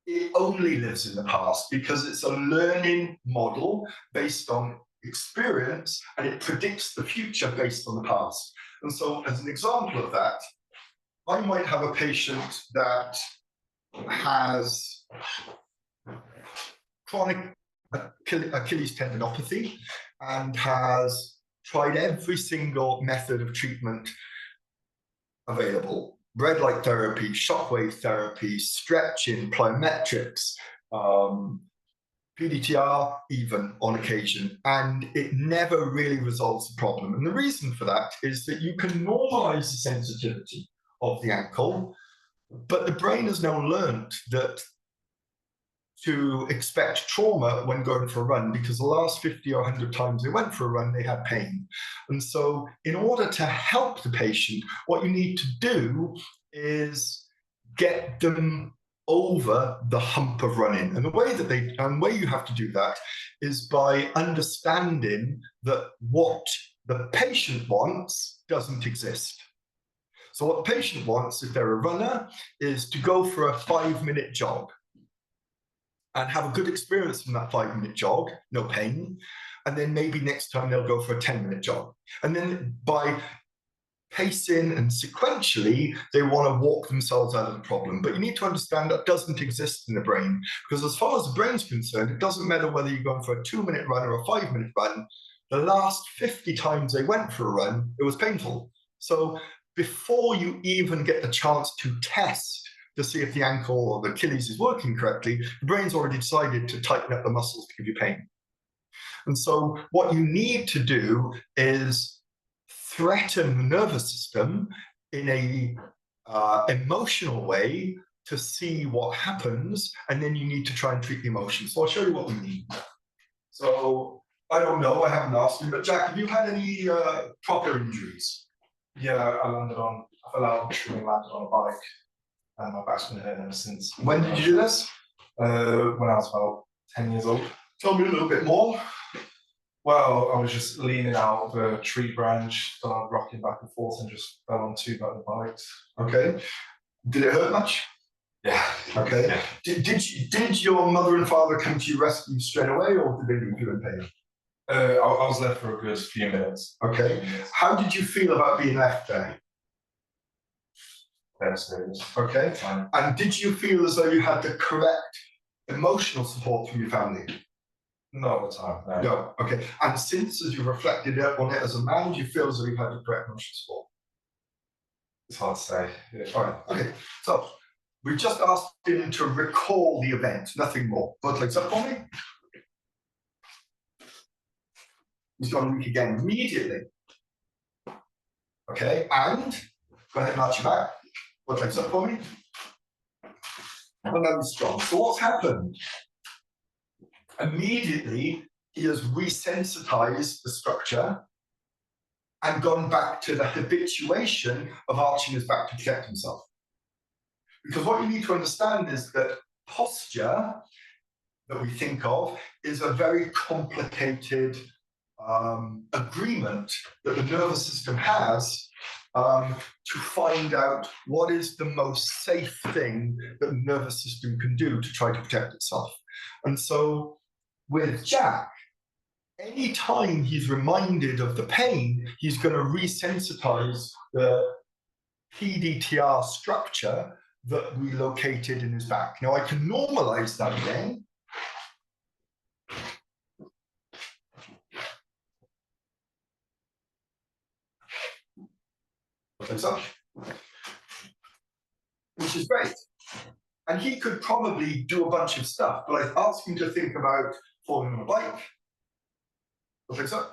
it only lives in the past because it's a learning model based on experience, and it predicts the future based on the past. And so, as an example of that, I might have a patient that has chronic Achilles tendinopathy and has tried every single method of treatment available. Red light therapy, shockwave therapy, stretching, plyometrics, PDTR even on occasion, and it never really resolves the problem. And the reason for that is that you can normalize the sensitivity of the ankle, but the brain has now learned that to expect trauma when going for a run, because the last 50 or 100 times they went for a run, they had pain. And so in order to help the patient, what you need to do is get them over the hump of running. And the way you have to do that is by understanding that what the patient wants doesn't exist. So what the patient wants, if they're a runner, is to go for a 5-minute jog and have a good experience from that 5-minute jog, no pain. And then maybe next time they'll go for a 10-minute jog. And then by pacing and sequentially, they want to walk themselves out of the problem. But you need to understand that doesn't exist in the brain, because as far as the brain's concerned, it doesn't matter whether you're going for a 2-minute run or a 5-minute run. The last 50 times they went for a run, it was painful. So before you even get the chance to test to see if the ankle or the Achilles is working correctly, the brain's already decided to tighten up the muscles to give you pain. And so what you need to do is threaten the nervous system in a emotional way to see what happens, and then you need to try and treat the emotion. So I'll show you what we mean. So I don't know, I haven't asked you, but Jack, have you had any proper injuries? Yeah, I fell out of a tree and landed on a bike, and my back's been hurting ever since. When did you do this? When I was about 10 years old. Tell me a little bit more. Well, I was just leaning out of a tree branch, rocking back and forth, and just fell on 2 motorbikes. bikes. Okay. Did it hurt much? Yeah. Okay. Yeah. Did your mother and father come to your rescue straight away, or did they leave you in pain? I was there for a good few minutes. Okay. How did you feel about being left there? Devastated. Okay. Fine. And did you feel as though you had the correct emotional support from your family? Not all the time, no. No. Okay. And since, as you've reflected on it as a man, do you feel as though you've had the correct emotional support? It's hard to say. Yeah. All right. Okay. So we just asked him to recall the event, nothing more. Both legs up for me. He's gone weak again immediately. Okay. And go ahead and arch your back. Both legs up for me. And now he's strong. So what's happened? Immediately, he has resensitized the structure and gone back to the habituation of arching his back to protect himself. Because what you need to understand is that posture that we think of is a very complicated agreement that the nervous system has to find out what is the most safe thing that the nervous system can do to try to protect itself. And so with Jack, anytime he's reminded of the pain, he's going to resensitize the PDTR structure that we located in his back. Now I can normalize that again. Which is great. And he could probably do a bunch of stuff, but I've asked him to think about falling on a bike. Like so.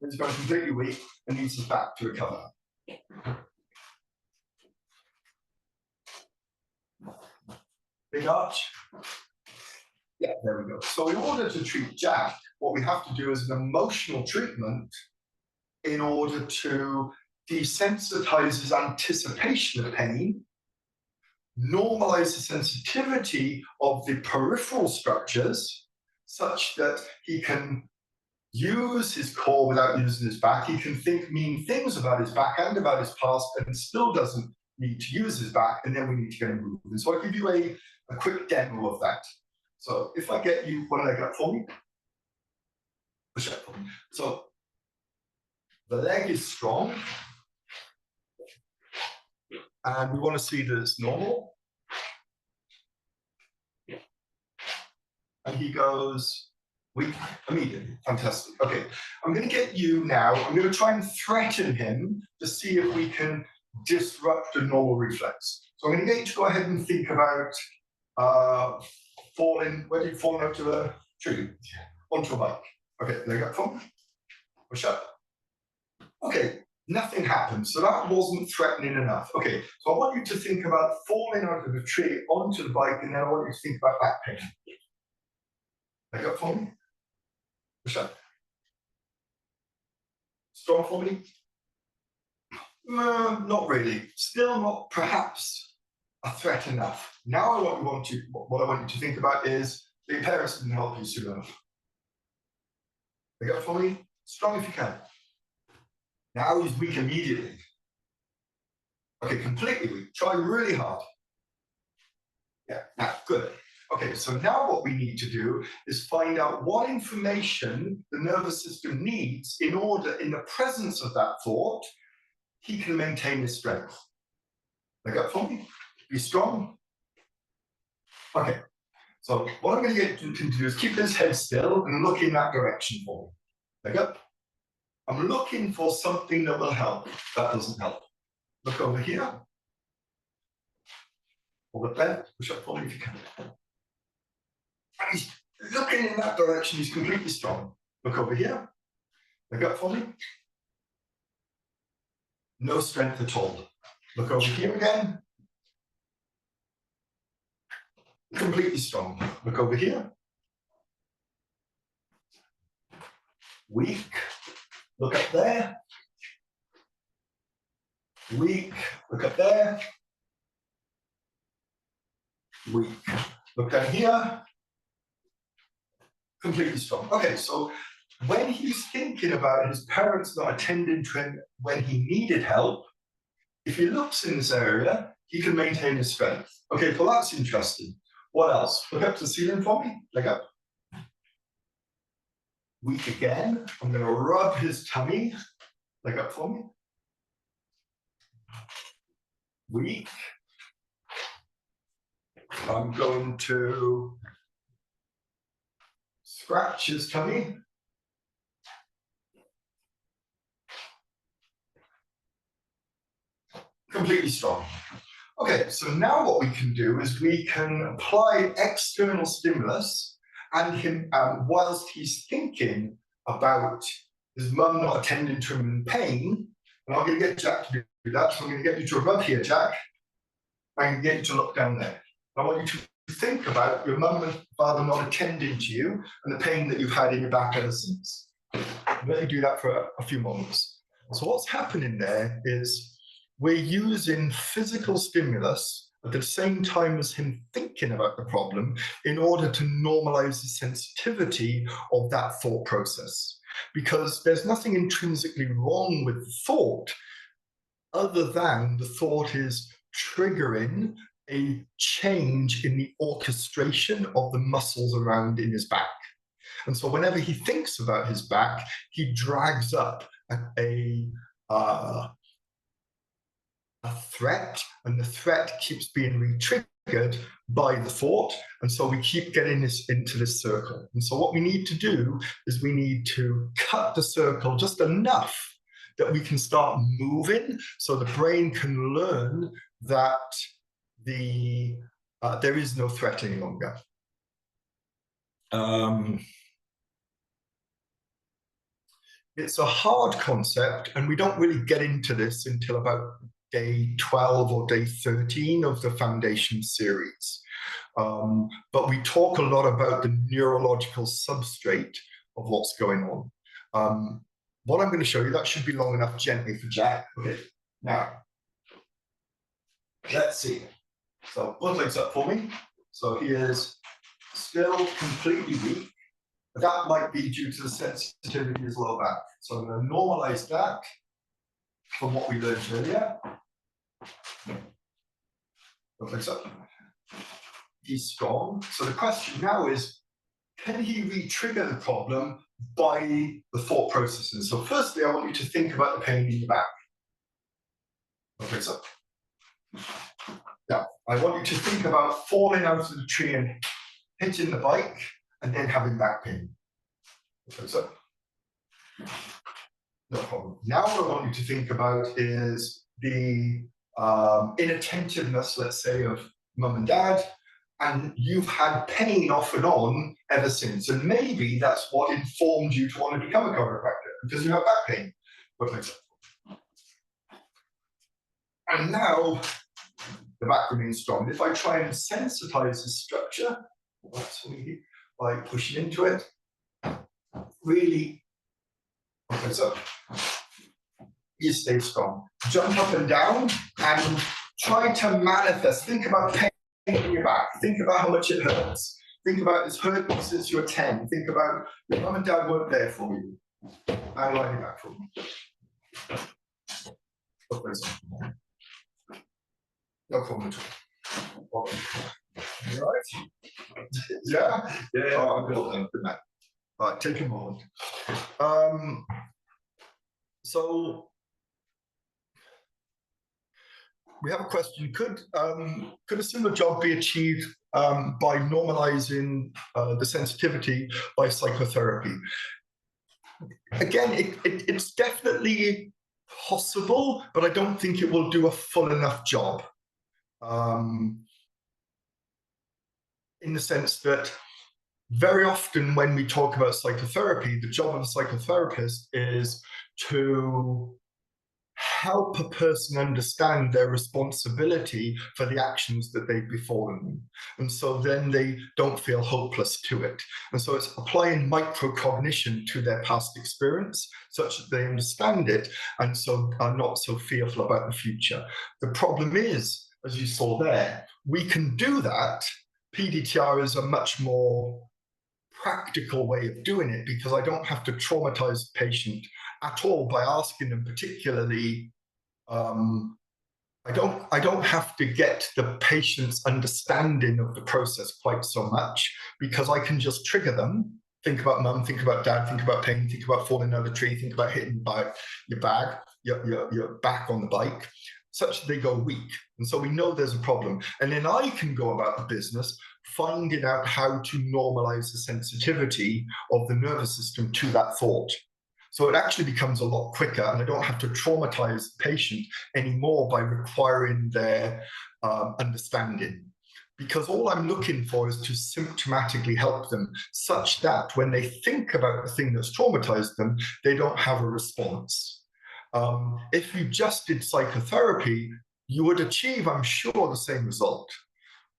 He's gone completely weak and needs his back to recover. Big arch. Yeah, there we go. So in order to treat Jack, what we have to do is an emotional treatment in order to desensitize his anticipation of pain, normalize the sensitivity of the peripheral structures such that he can use his core without using his back. He can think mean things about his back and about his past and still doesn't need to use his back, and then we need to get him moving. So I'll give you a quick demo of that. So if I get you one leg up for me, push up for me. So the leg is strong, and we want to see that it's normal. And he goes weak immediately. Fantastic. Okay, I'm going to get you now. I'm going to try and threaten him to see if we can disrupt a normal reflex. So I'm going to get you to go ahead and think about falling. Where did you fall out of a tree? Onto a bike. Okay, leg up for me. Push up. Okay, nothing happened. So that wasn't threatening enough. Okay, so I want you to think about falling out of the tree onto the bike, and then I want you to think about back pain. Leg up for me. Push up. Strong for me. Not really. Still not perhaps a threat enough. Now what I want you to think about is the parents didn't help you soon enough. Leg up for me. Strong if you can. Now he's weak immediately. Okay, completely weak. Try really hard. Yeah, now, good. Okay, so now what we need to do is find out what information the nervous system needs in order, in the presence of that thought, he can maintain his strength. Leg up for me. Be strong. Okay, so what I'm going to get him to do is keep his head still and look in that direction for me. Leg up. I'm looking for something that will help. That doesn't help. Look over here. Hold it there. Push up for me if you can. And he's looking in that direction. He's completely strong. Look over here. Look up for me. No strength at all. Look over here again. Completely strong. Look over here. Weak. Look up there. Weak. Look up there. Weak. Look down here. Completely strong. Okay, so when he's thinking about his parents not attending to him when he needed help, if he looks in this area, he can maintain his strength. Okay, well, that's interesting. What else? Look up to the ceiling for me. Leg up. Weak again. I'm going to rub his tummy. Leg up for me. Weak. I'm going to scratch his tummy. Completely strong. Okay, so now what we can do is we can apply external stimulus and him whilst he's thinking about his mum not attending to him in pain. And I'm going to get Jack to do that. So I'm going to get you to rub here, Jack. I'm going to get you to look down there. I want you to think about your mum and father not attending to you and the pain that you've had in your back ever since. Let me do that for a few moments. So what's happening there is we're using physical stimulus at the same time as him thinking about the problem in order to normalize the sensitivity of that thought process. Because there's nothing intrinsically wrong with the thought other than the thought is triggering a change in the orchestration of the muscles around in his back. And so whenever he thinks about his back, he drags up a threat, and the threat keeps being re-triggered by the thought. And so we keep getting this into this circle. And so what we need to do is we need to cut the circle just enough that we can start moving, so the brain can learn that there is no threat any longer. It's a hard concept, and we don't really get into this until about day 12 or day 13 of the Foundation series. But we talk a lot about the neurological substrate of what's going on. What I'm going to show you, that should be long enough gently for Jack. Okay, now, let's see. So both legs up for me. So he is still completely weak. That might be due to the sensitivity of his lower back. So I'm going to normalize that from what we learned earlier. Both legs up. He's strong. So the question now is, can he re-trigger the problem by the thought processes? So firstly, I want you to think about the pain in your back. Okay, so now I want you to think about falling out of the tree and hitting the bike and then having back pain. Okay, so no problem. Now what I want you to think about is the inattentiveness, let's say, of mum and dad, and you've had pain off and on ever since. And maybe that's what informed you to want to become a chiropractor, because you have back pain. And now the back remains strong. If I try and sensitize the structure, by pushing into it, really, okay, so you stay strong. Jump up and down and try to manifest. Think about pain in your back. Think about how much it hurts. Think about it's hurt since you were 10. Think about your mum and dad weren't there for you. And lie back for me. No problem at all. You all right? Yeah? Yeah. Oh, good man. All right, take a moment. So we have a question. Could a similar job be achieved by normalizing the sensitivity by psychotherapy? Again, it's definitely possible, but I don't think it will do a full enough job. In the sense that very often when we talk about psychotherapy, the job of a psychotherapist is to help a person understand their responsibility for the actions that they've befallen them. And so then they don't feel hopeless to it. And so it's applying microcognition to their past experience such that they understand it and so are not so fearful about the future. The problem is, as you saw there, we can do that. PDTR is a much more practical way of doing it because I don't have to traumatize the patient at all by asking them particularly. I don't have to get the patient's understanding of the process quite so much because I can just trigger them. Think about mum, think about dad, think about pain, think about falling out of the tree, think about hitting your back on the bike, such that they go weak. And so we know there's a problem. And then I can go about the business finding out how to normalize the sensitivity of the nervous system to that thought. So it actually becomes a lot quicker, and I don't have to traumatize the patient anymore by requiring their understanding. Because all I'm looking for is to symptomatically help them such that when they think about the thing that's traumatized them, they don't have a response. If you just did psychotherapy, you would achieve, I'm sure, the same result,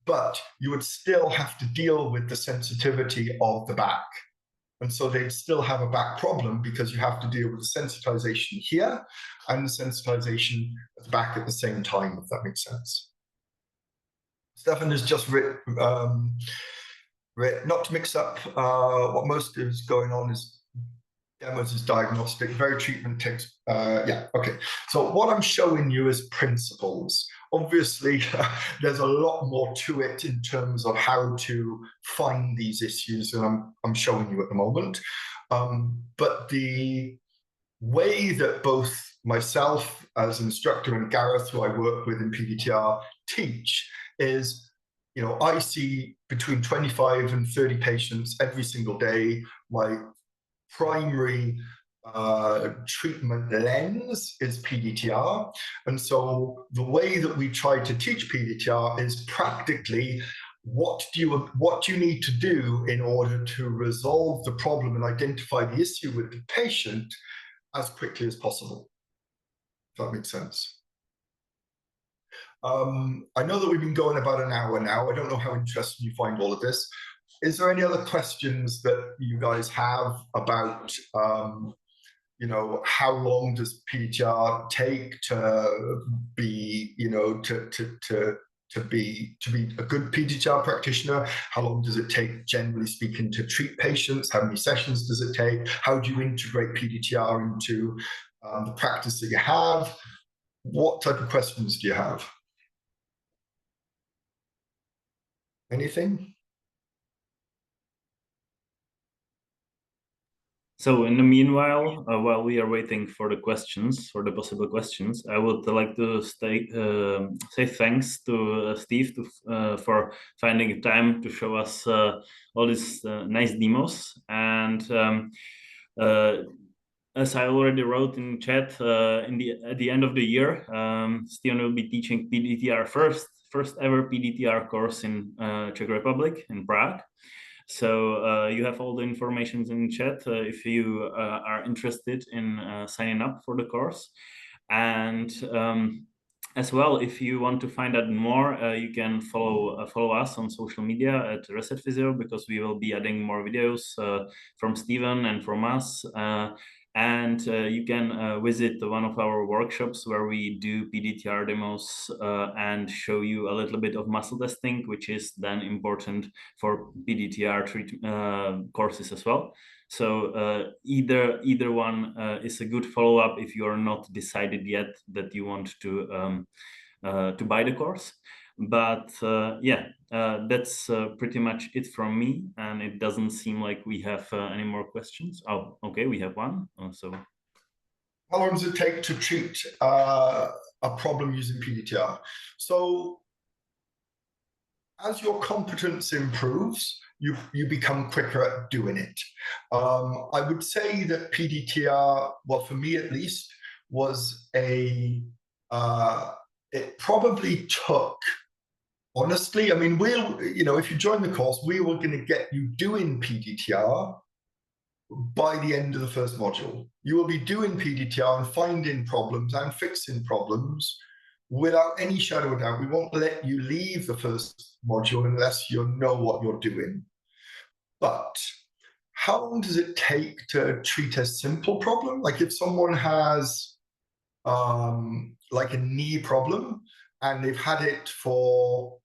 but you would still have to deal with the sensitivity of the back. And so they'd still have a back problem because you have to deal with the sensitization here and the sensitization at the back at the same time, if that makes sense. Stefan has just written, not to mix up what most is going on is demos is diagnostic, very treatment takes, yeah, okay. So what I'm showing you is principles. Obviously, there's a lot more to it in terms of how to find these issues than I'm showing you at the moment. But the way that both myself as an instructor and Gareth, who I work with in PDTR, teach is, I see between 25 and 30 patients every single day. My primary treatment lens is PDTR. And so the way that we try to teach PDTR is practically what do you need to do in order to resolve the problem and identify the issue with the patient as quickly as possible. If that makes sense. I know that we've been going about an hour now. I don't know how interesting you find all of this. Is there any other questions that you guys have about, how long does PDTR take to be, to be a good PDTR practitioner? How long does it take, generally speaking, to treat patients? How many sessions does it take? How do you integrate PDTR into the practice that you have? What type of questions do you have? Anything? So in the meanwhile, while we are waiting for the questions, for the possible questions, I would like to say thanks to Steve for finding time to show us all these nice demos. And as I already wrote in chat, at the end of the year, Stephen will be teaching PDTR first ever PDTR course in Czech Republic, in Prague. So you have all the information in chat if you are interested in signing up for the course. And as well, if you want to find out more, you can follow us on social media at RESETfyzio, because we will be adding more videos from Stephen and from us. And you can visit one of our workshops where we do PDTR demos and show you a little bit of muscle testing, which is then important for PDTR courses as well. So either one is a good follow-up if you are not decided yet that you want to buy the course. But that's pretty much it from me, and it doesn't seem like we have any more questions. Oh, okay, we have one. So, how long does it take to treat a problem using PDTR? So, as your competence improves, you become quicker at doing it. I would say that PDTR, well, for me at least, was it probably took, honestly, I mean, if you join the course, we were going to get you doing PDTR by the end of the first module. You will be doing PDTR and finding problems and fixing problems without any shadow of doubt. We won't let you leave the first module unless you know what you're doing. But how long does it take to treat a simple problem? Like if someone has like a knee problem and they've had it for,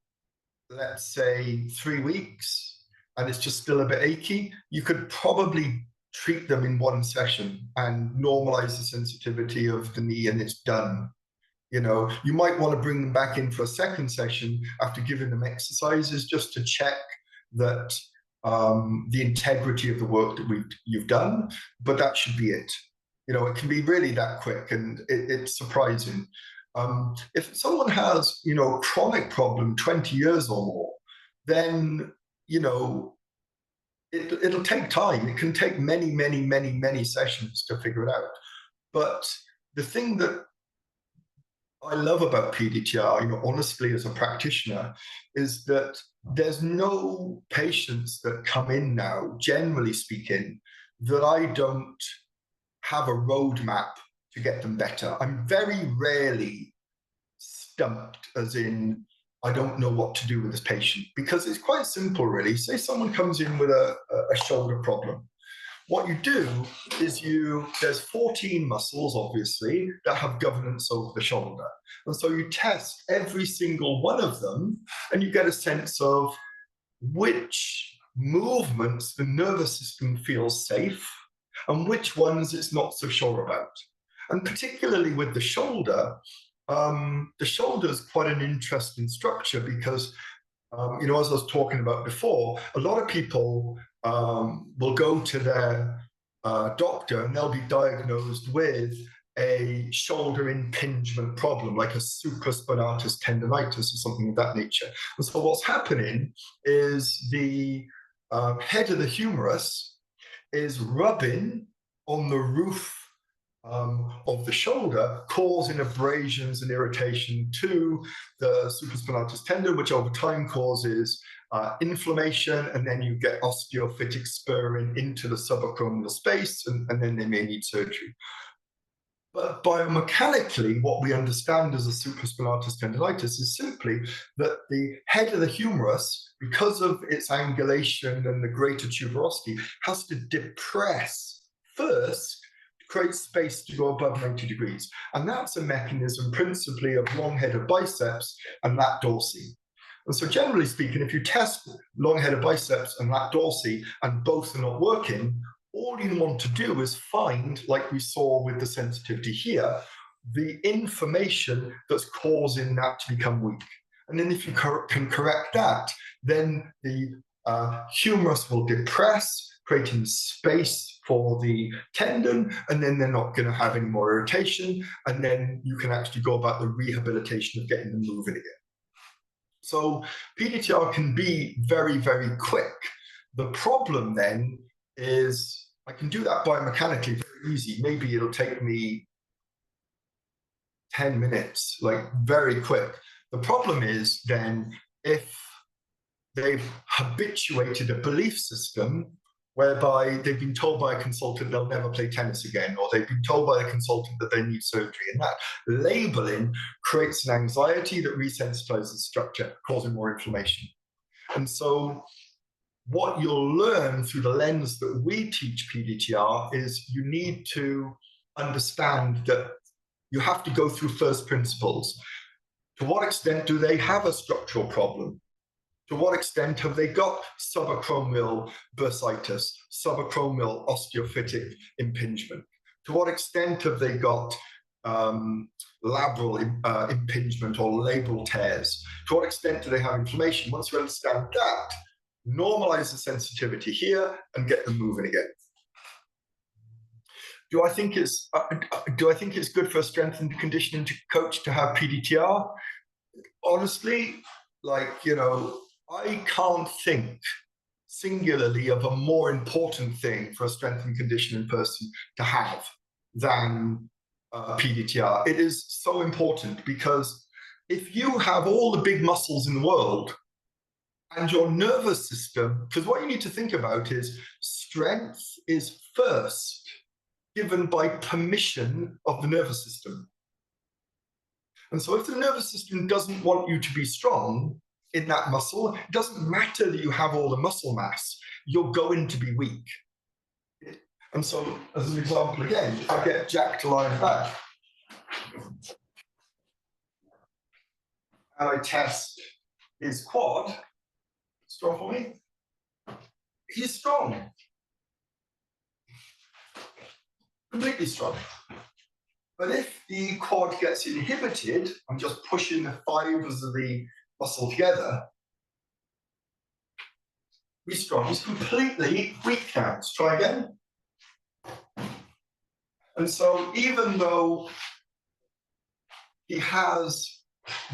let's say, 3 weeks and it's just still a bit achy, you could probably treat them in one session and normalize the sensitivity of the knee, and it's done. You might want to bring them back in for a second session after giving them exercises just to check that the integrity of the work that you've done, but that should be it. It can be really that quick, and it's surprising. If someone has, chronic problem 20 years or more, then, it'll take time. It can take many, many, many, many sessions to figure it out. But the thing that I love about PDTR, honestly, as a practitioner, is that there's no patients that come in now, generally speaking, that I don't have a roadmap to get them better. I'm very rarely stumped, as in, I don't know what to do with this patient, because it's quite simple, really. Say someone comes in with a shoulder problem. what you do is there's 14 muscles, obviously, that have governance over the shoulder. And so you test every single one of them, and you get a sense of which movements the nervous system feels safe and which ones it's not so sure about. And particularly with the shoulder is quite an interesting structure because, as I was talking about before, a lot of people will go to their doctor and they'll be diagnosed with a shoulder impingement problem, like a supraspinatus tendonitis or something of that nature. And so what's happening is the head of the humerus is rubbing on the roof of the shoulder, causing abrasions and irritation to the supraspinatus tendon, which over time causes inflammation, and then you get osteophytic spurring into the subacromial space, and then they may need surgery. But biomechanically, what we understand as a supraspinatus tendonitis is simply that the head of the humerus, because of its angulation and the greater tuberosity, has to depress first, create space to go above 90 degrees. And that's a mechanism principally of long-headed biceps and lat dorsi. And so generally speaking, if you test long-headed biceps and lat dorsi and both are not working, all you want to do is find, like we saw with the sensitivity here, the information that's causing that to become weak. And then if you can correct that, then the humerus will depress, creating space for the tendon, and then they're not going to have any more irritation, and then you can actually go about the rehabilitation of getting them moving again. So PDTR can be very, very quick. The problem then is I can do that biomechanically very easy. Maybe it'll take me 10 minutes, like very quick. The problem is then if they've habituated a belief system whereby they've been told by a consultant they'll never play tennis again, or they've been told by a consultant that they need surgery, and that labeling creates an anxiety that resensitizes the structure, causing more inflammation. And so what you'll learn through the lens that we teach PDTR is you need to understand that you have to go through first principles. To what extent do they have a structural problem? To what extent have they got subacromial bursitis, subacromial osteophytic impingement? To what extent have they got labral impingement or labral tears? To what extent do they have inflammation? Once you understand that, normalize the sensitivity here and get them moving again. Do I think it's good for a strength and conditioning coach to have PDTR? Honestly, I can't think singularly of a more important thing for a strength and conditioning person to have than PDTR. It is so important because if you have all the big muscles in the world and your nervous system, because what you need to think about is strength is first given by permission of the nervous system. And so if the nervous system doesn't want you to be strong in that muscle, it doesn't matter that you have all the muscle mass, you're going to be weak. And so, as an example again, if I get Jack to lie back, and I test his quad, strong for me? He's strong. Completely strong. But if the quad gets inhibited, I'm just pushing the fibers of the muscle together, he's strong. He's completely weak now. Let's try again. And so even though he has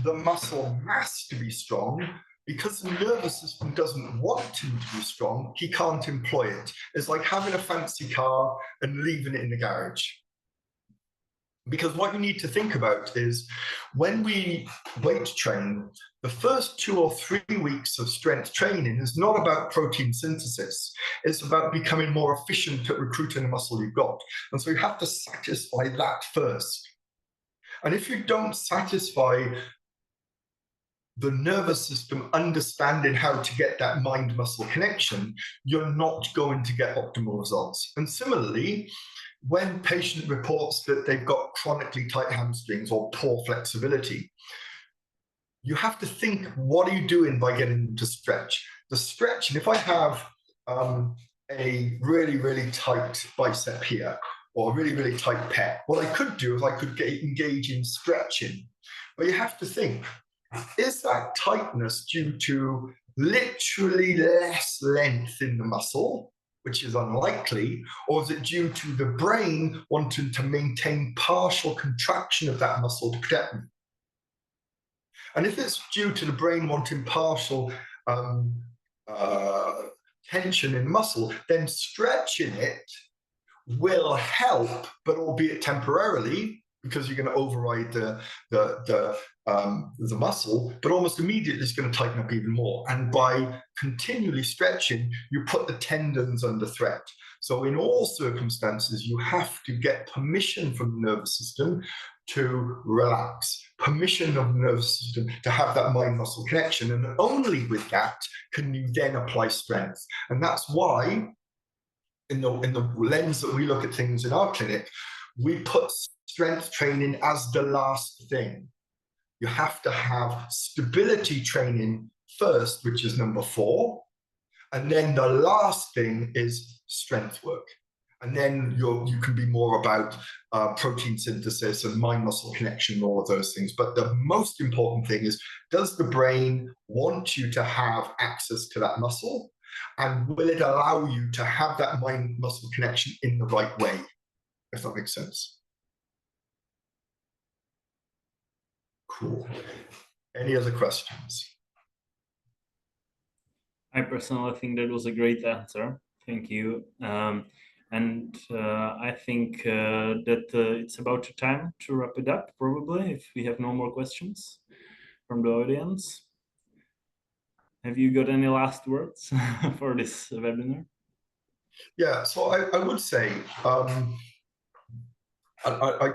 the muscle mass to be strong, because the nervous system doesn't want him to be strong, he can't employ it. It's like having a fancy car and leaving it in the garage. Because what you need to think about is when we weight train, the first 2 or 3 weeks of strength training is not about protein synthesis. It's about becoming more efficient at recruiting the muscle you've got. And so you have to satisfy that first. And if you don't satisfy the nervous system understanding how to get that mind-muscle connection, you're not going to get optimal results. And similarly, when patient reports that they've got chronically tight hamstrings or poor flexibility, you have to think, what are you doing by getting them to stretch? The stretch, and if I have a really, really tight bicep here, or a really, really tight pec, what I could do is I could engage in stretching. But you have to think, is that tightness due to literally less length in the muscle, which is unlikely, or is it due to the brain wanting to maintain partial contraction of that muscle to protect me? And if it's due to the brain wanting partial tension in the muscle, then stretching it will help, but albeit temporarily, because you're going to override the muscle, but almost immediately it's going to tighten up even more. And by continually stretching, you put the tendons under threat. So in all circumstances, you have to get permission from the nervous system to relax, permission of the nervous system to have that mind-muscle connection. And only with that can you then apply strength. And that's why in the lens that we look at things in our clinic, we put strength training as the last thing. You have to have stability training first, which is number 4. And then the last thing is strength work. And then you can be more about protein synthesis and mind-muscle connection and all of those things. But the most important thing is, does the brain want you to have access to that muscle? And will it allow you to have that mind-muscle connection in the right way, if that makes sense? Cool. Any other questions? I personally think that was a great answer. Thank you. And I think that it's about time to wrap it up, probably, if we have no more questions from the audience. Have you got any last words for this webinar? Yeah, so I would say, I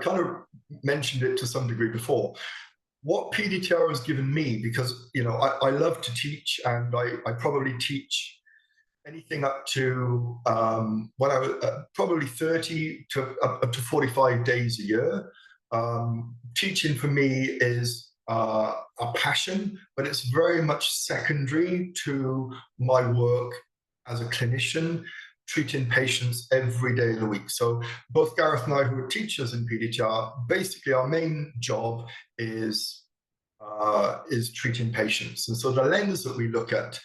kind of mentioned it to some degree before. What PDTR has given me, because I love to teach, and I probably teach anything up to when I was probably 30 to up to 45 days a year. Teaching for me is a passion, but it's very much secondary to my work as a clinician, treating patients every day of the week. So both Gareth and I, who are teachers in PDTR, basically our main job is treating patients. And so the lens that we look at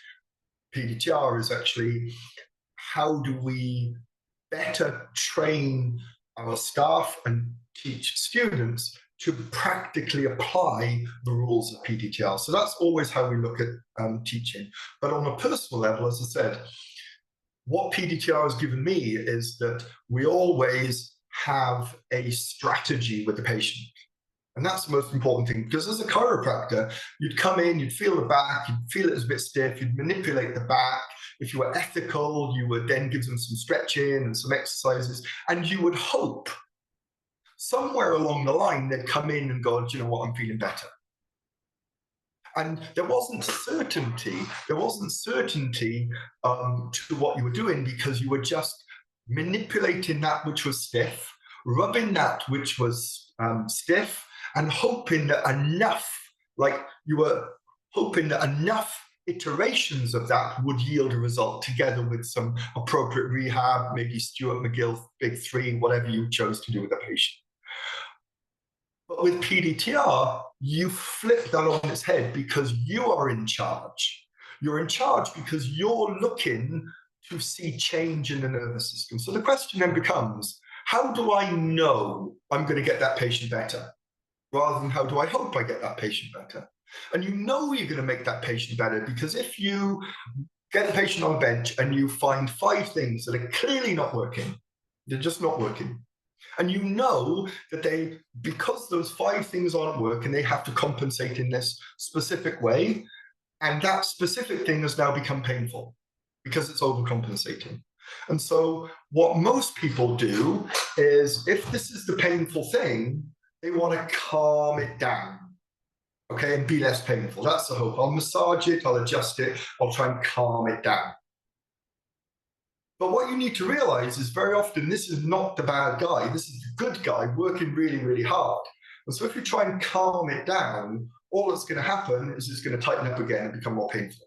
PDTR is actually, how do we better train our staff and teach students to practically apply the rules of PDTR. So that's always how we look at teaching. But on a personal level, as I said, what PDTR has given me is that we always have a strategy with the patient. And that's the most important thing, because as a chiropractor, you'd come in, you'd feel the back, you'd feel it as a bit stiff, you'd manipulate the back. If you were ethical, you would then give them some stretching and some exercises, and you would hope somewhere along the line they'd come in and go, do you know what, I'm feeling better. And there wasn't certainty to what you were doing, because you were just manipulating that which was stiff, rubbing that which was stiff, and hoping that enough iterations of that would yield a result, together with some appropriate rehab, maybe Stuart McGill Big 3, whatever you chose to do with the patient. But with PDTR, you flip that on its head, because you are in charge. You're in charge because you're looking to see change in the nervous system. So the question then becomes, how do I know I'm going to get that patient better? Rather than how do I hope I get that patient better? And you know you're going to make that patient better, because if you get the patient on a bench and you find 5 things that are clearly not working, they're just not working. And you know that because those 5 things aren't working, they have to compensate in this specific way. And that specific thing has now become painful because it's overcompensating. And so what most people do is, if this is the painful thing, they want to calm it down. okay, and be less painful. That's the hope. I'll massage it, I'll adjust it, I'll try and calm it down. But what you need to realize is very often this is not the bad guy, this is the good guy working really, really hard. And so if you try and calm it down, all that's going to happen is it's going to tighten up again and become more painful.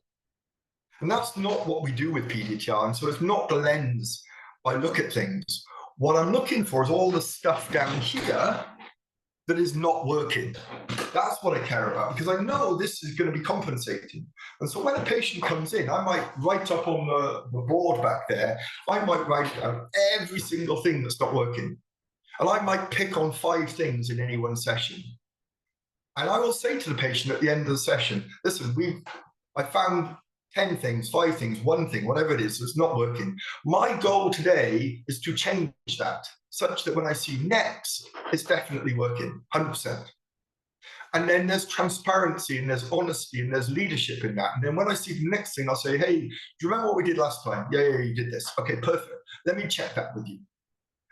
And that's not what we do with PDTR. And so it's not the lens I look at things. What I'm looking for is all the stuff down here that is not working. That's what I care about, because I know this is going to be compensating. And so when a patient comes in, I might write up on the board back there, I might write down every single thing that's not working. And I might pick on 5 things in any one session. And I will say to the patient at the end of the session, listen, I found 10 things, 5 things, 1 thing, whatever it is, that's not working. My goal today is to change that, such that when I see next, it's definitely working, 100%. And then there's transparency and there's honesty and there's leadership in that. And then when I see the next thing, I'll say, hey, do you remember what we did last time? Yeah, you did this. Okay, perfect. Let me check that with you.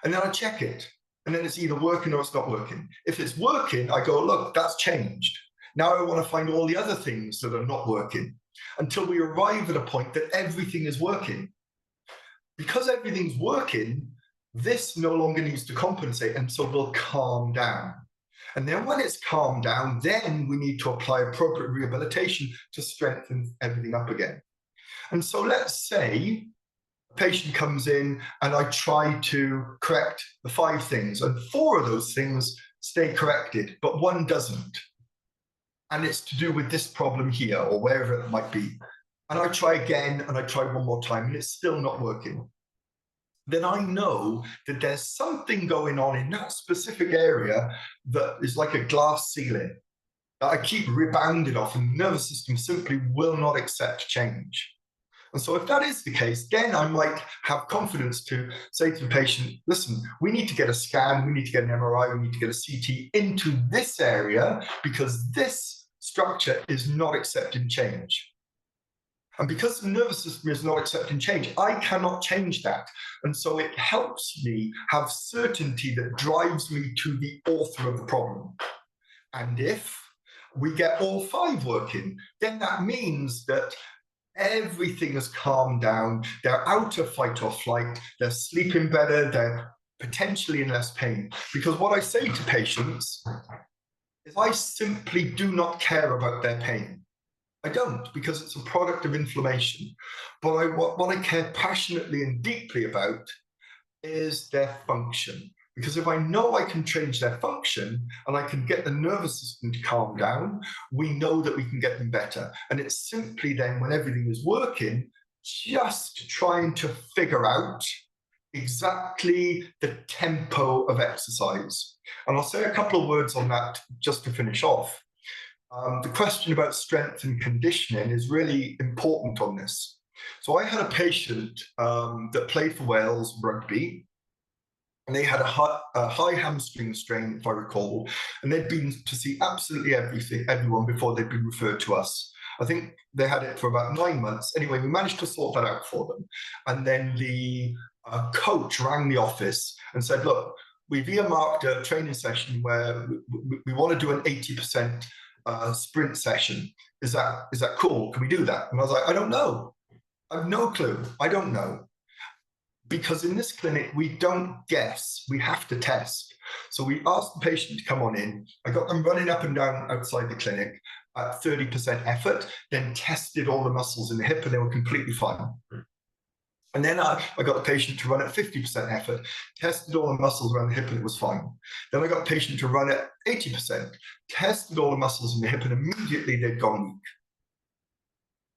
And then I check it. And then it's either working or it's not working. If it's working, I go, look, that's changed. Now I want to find all the other things that are not working until we arrive at a point that everything is working. Because everything's working, this no longer needs to compensate, and so we'll calm down. And then when it's calmed down, then we need to apply appropriate rehabilitation to strengthen everything up again. And so let's say a patient comes in and I try to correct the 5 things, and 4 of those things stay corrected, but 1 doesn't. And it's to do with this problem here or wherever it might be. And I try again and I try 1 more time and it's still not working. Then I know that there's something going on in that specific area that is like a glass ceiling that I keep rebounding off, and the nervous system simply will not accept change. And so if that is the case, then I might have confidence to say to the patient, listen, we need to get a scan, we need to get an MRI, we need to get a CT into this area because this structure is not accepting change. And because the nervous system is not accepting change, I cannot change that. And so it helps me have certainty that drives me to the author of the problem. And if we get all 5 working, then that means that everything has calmed down, they're out of fight or flight, they're sleeping better, they're potentially in less pain. Because what I say to patients is I simply do not care about their pain. I don't, because it's a product of inflammation. But what I care passionately and deeply about is their function. Because if I know I can change their function and I can get the nervous system to calm down, we know that we can get them better. And it's simply then, when everything is working, just trying to figure out exactly the tempo of exercise. And I'll say a couple of words on that just to finish off. The question about strength and conditioning is really important on this. So I had a patient that played for Wales rugby, and they had a high hamstring strain, if I recall, and they'd been to see absolutely everyone before they'd been referred to us. I think they had it for about 9 months. Anyway, we managed to sort that out for them. And then the coach rang the office and said, look, we've earmarked a training session where we want to do an 80% sprint session. Is that cool? Can we do that? And I was like, I don't know. I have no clue. I don't know. Because in this clinic, we don't guess, we have to test. So we asked the patient to come on in. I got them running up and down outside the clinic at 30% effort, then tested all the muscles in the hip and they were completely fine. And then I got the patient to run at 50% effort, tested all the muscles around the hip and it was fine. Then I got the patient to run at 80%, tested all the muscles in the hip and immediately they'd gone weak.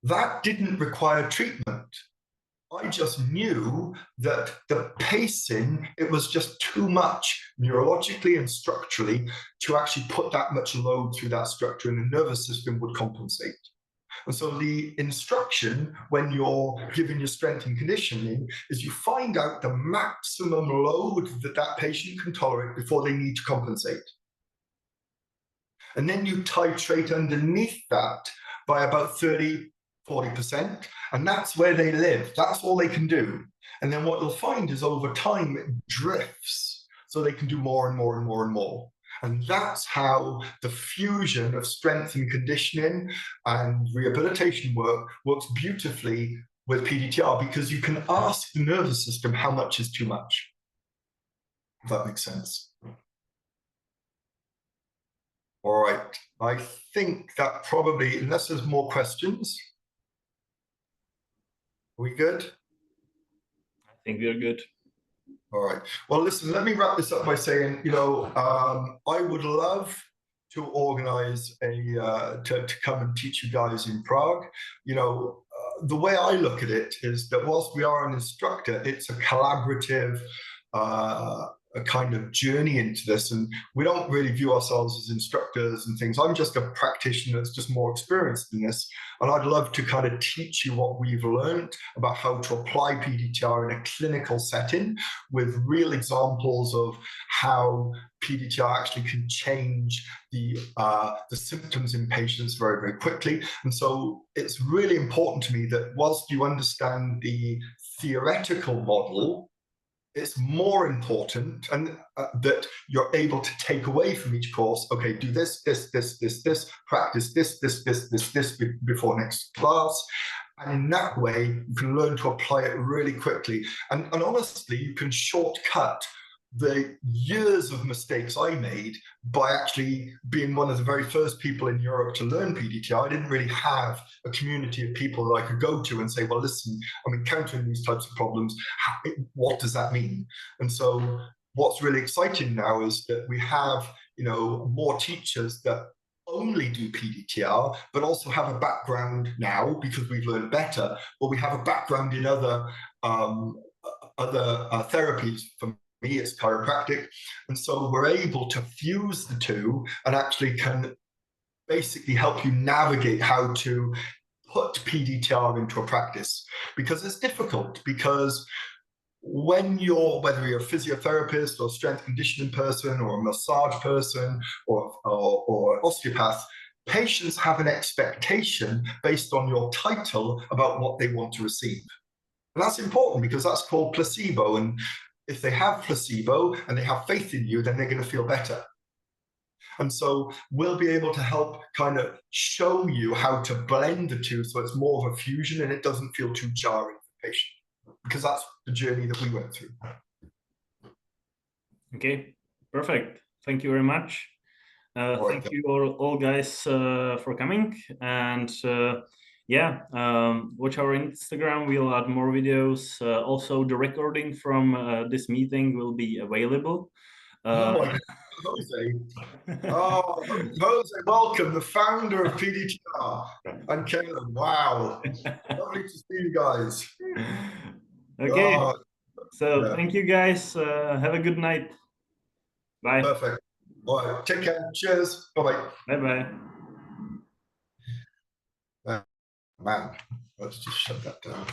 That didn't require treatment. I just knew that the pacing, it was just too much neurologically and structurally to actually put that much load through that structure, and the nervous system would compensate. And so the instruction when you're giving your strength and conditioning is you find out the maximum load that that patient can tolerate before they need to compensate. And then you titrate underneath that by about 30–40%, and that's where they live. That's all they can do. And then what you'll find is over time it drifts, so they can do more and more and more and more. And that's how the fusion of strength and conditioning and rehabilitation work works beautifully with PDTR, because you can ask the nervous system how much is too much. If that makes sense. All right, I think that probably, unless there's more questions, are we good? I think we're good. All right. Well, listen, let me wrap this up by saying, I would love to organize to come and teach you guys in Prague. The way I look at it is that whilst we are an instructor, it's a collaborative, a kind of journey into this, and we don't really view ourselves as instructors and things. I'm just a practitioner that's just more experienced in this, and I'd love to kind of teach you what we've learned about how to apply PDTR in a clinical setting with real examples of how PDTR actually can change the symptoms in patients very, very quickly. And so it's really important to me that whilst you understand the theoretical model, it's more important and that you're able to take away from each course, okay, do this, practice this before next class. And in that way, you can learn to apply it really quickly. And honestly, you can shortcut the years of mistakes I made by actually being one of the very first people in Europe to learn PDTR. I didn't really have a community of people that I could go to and say, well, listen, I'm encountering these types of problems. What does that mean? And so what's really exciting now is that we have, more teachers that only do PDTR, but also have a background now, because we've learned better, but we have a background in other therapies. For me, it's chiropractic. And so we're able to fuse the two and actually can basically help you navigate how to put PDTR into a practice, because it's difficult. Because whether you're a physiotherapist or strength conditioning person or a massage person or osteopath, patients have an expectation based on your title about what they want to receive. And that's important, because that's called placebo. And if they have placebo and they have faith in you, then they're going to feel better. And so we'll be able to help kind of show you how to blend the two so it's more of a fusion and it doesn't feel too jarring for the patient, because that's the journey that we went through. Okay, perfect. Thank you very much. Thank you all guys for coming. And watch our Instagram. We'll add more videos. Also, the recording from this meeting will be available. Oh my God, Jose. Oh, Jose, welcome, the founder of PDTR. And Caleb, wow. Lovely to see you guys. Okay, Thank you guys. Have a good night. Bye. Perfect. All right, take care. Cheers. Bye-bye. Bye-bye. Man, let's just shut that down.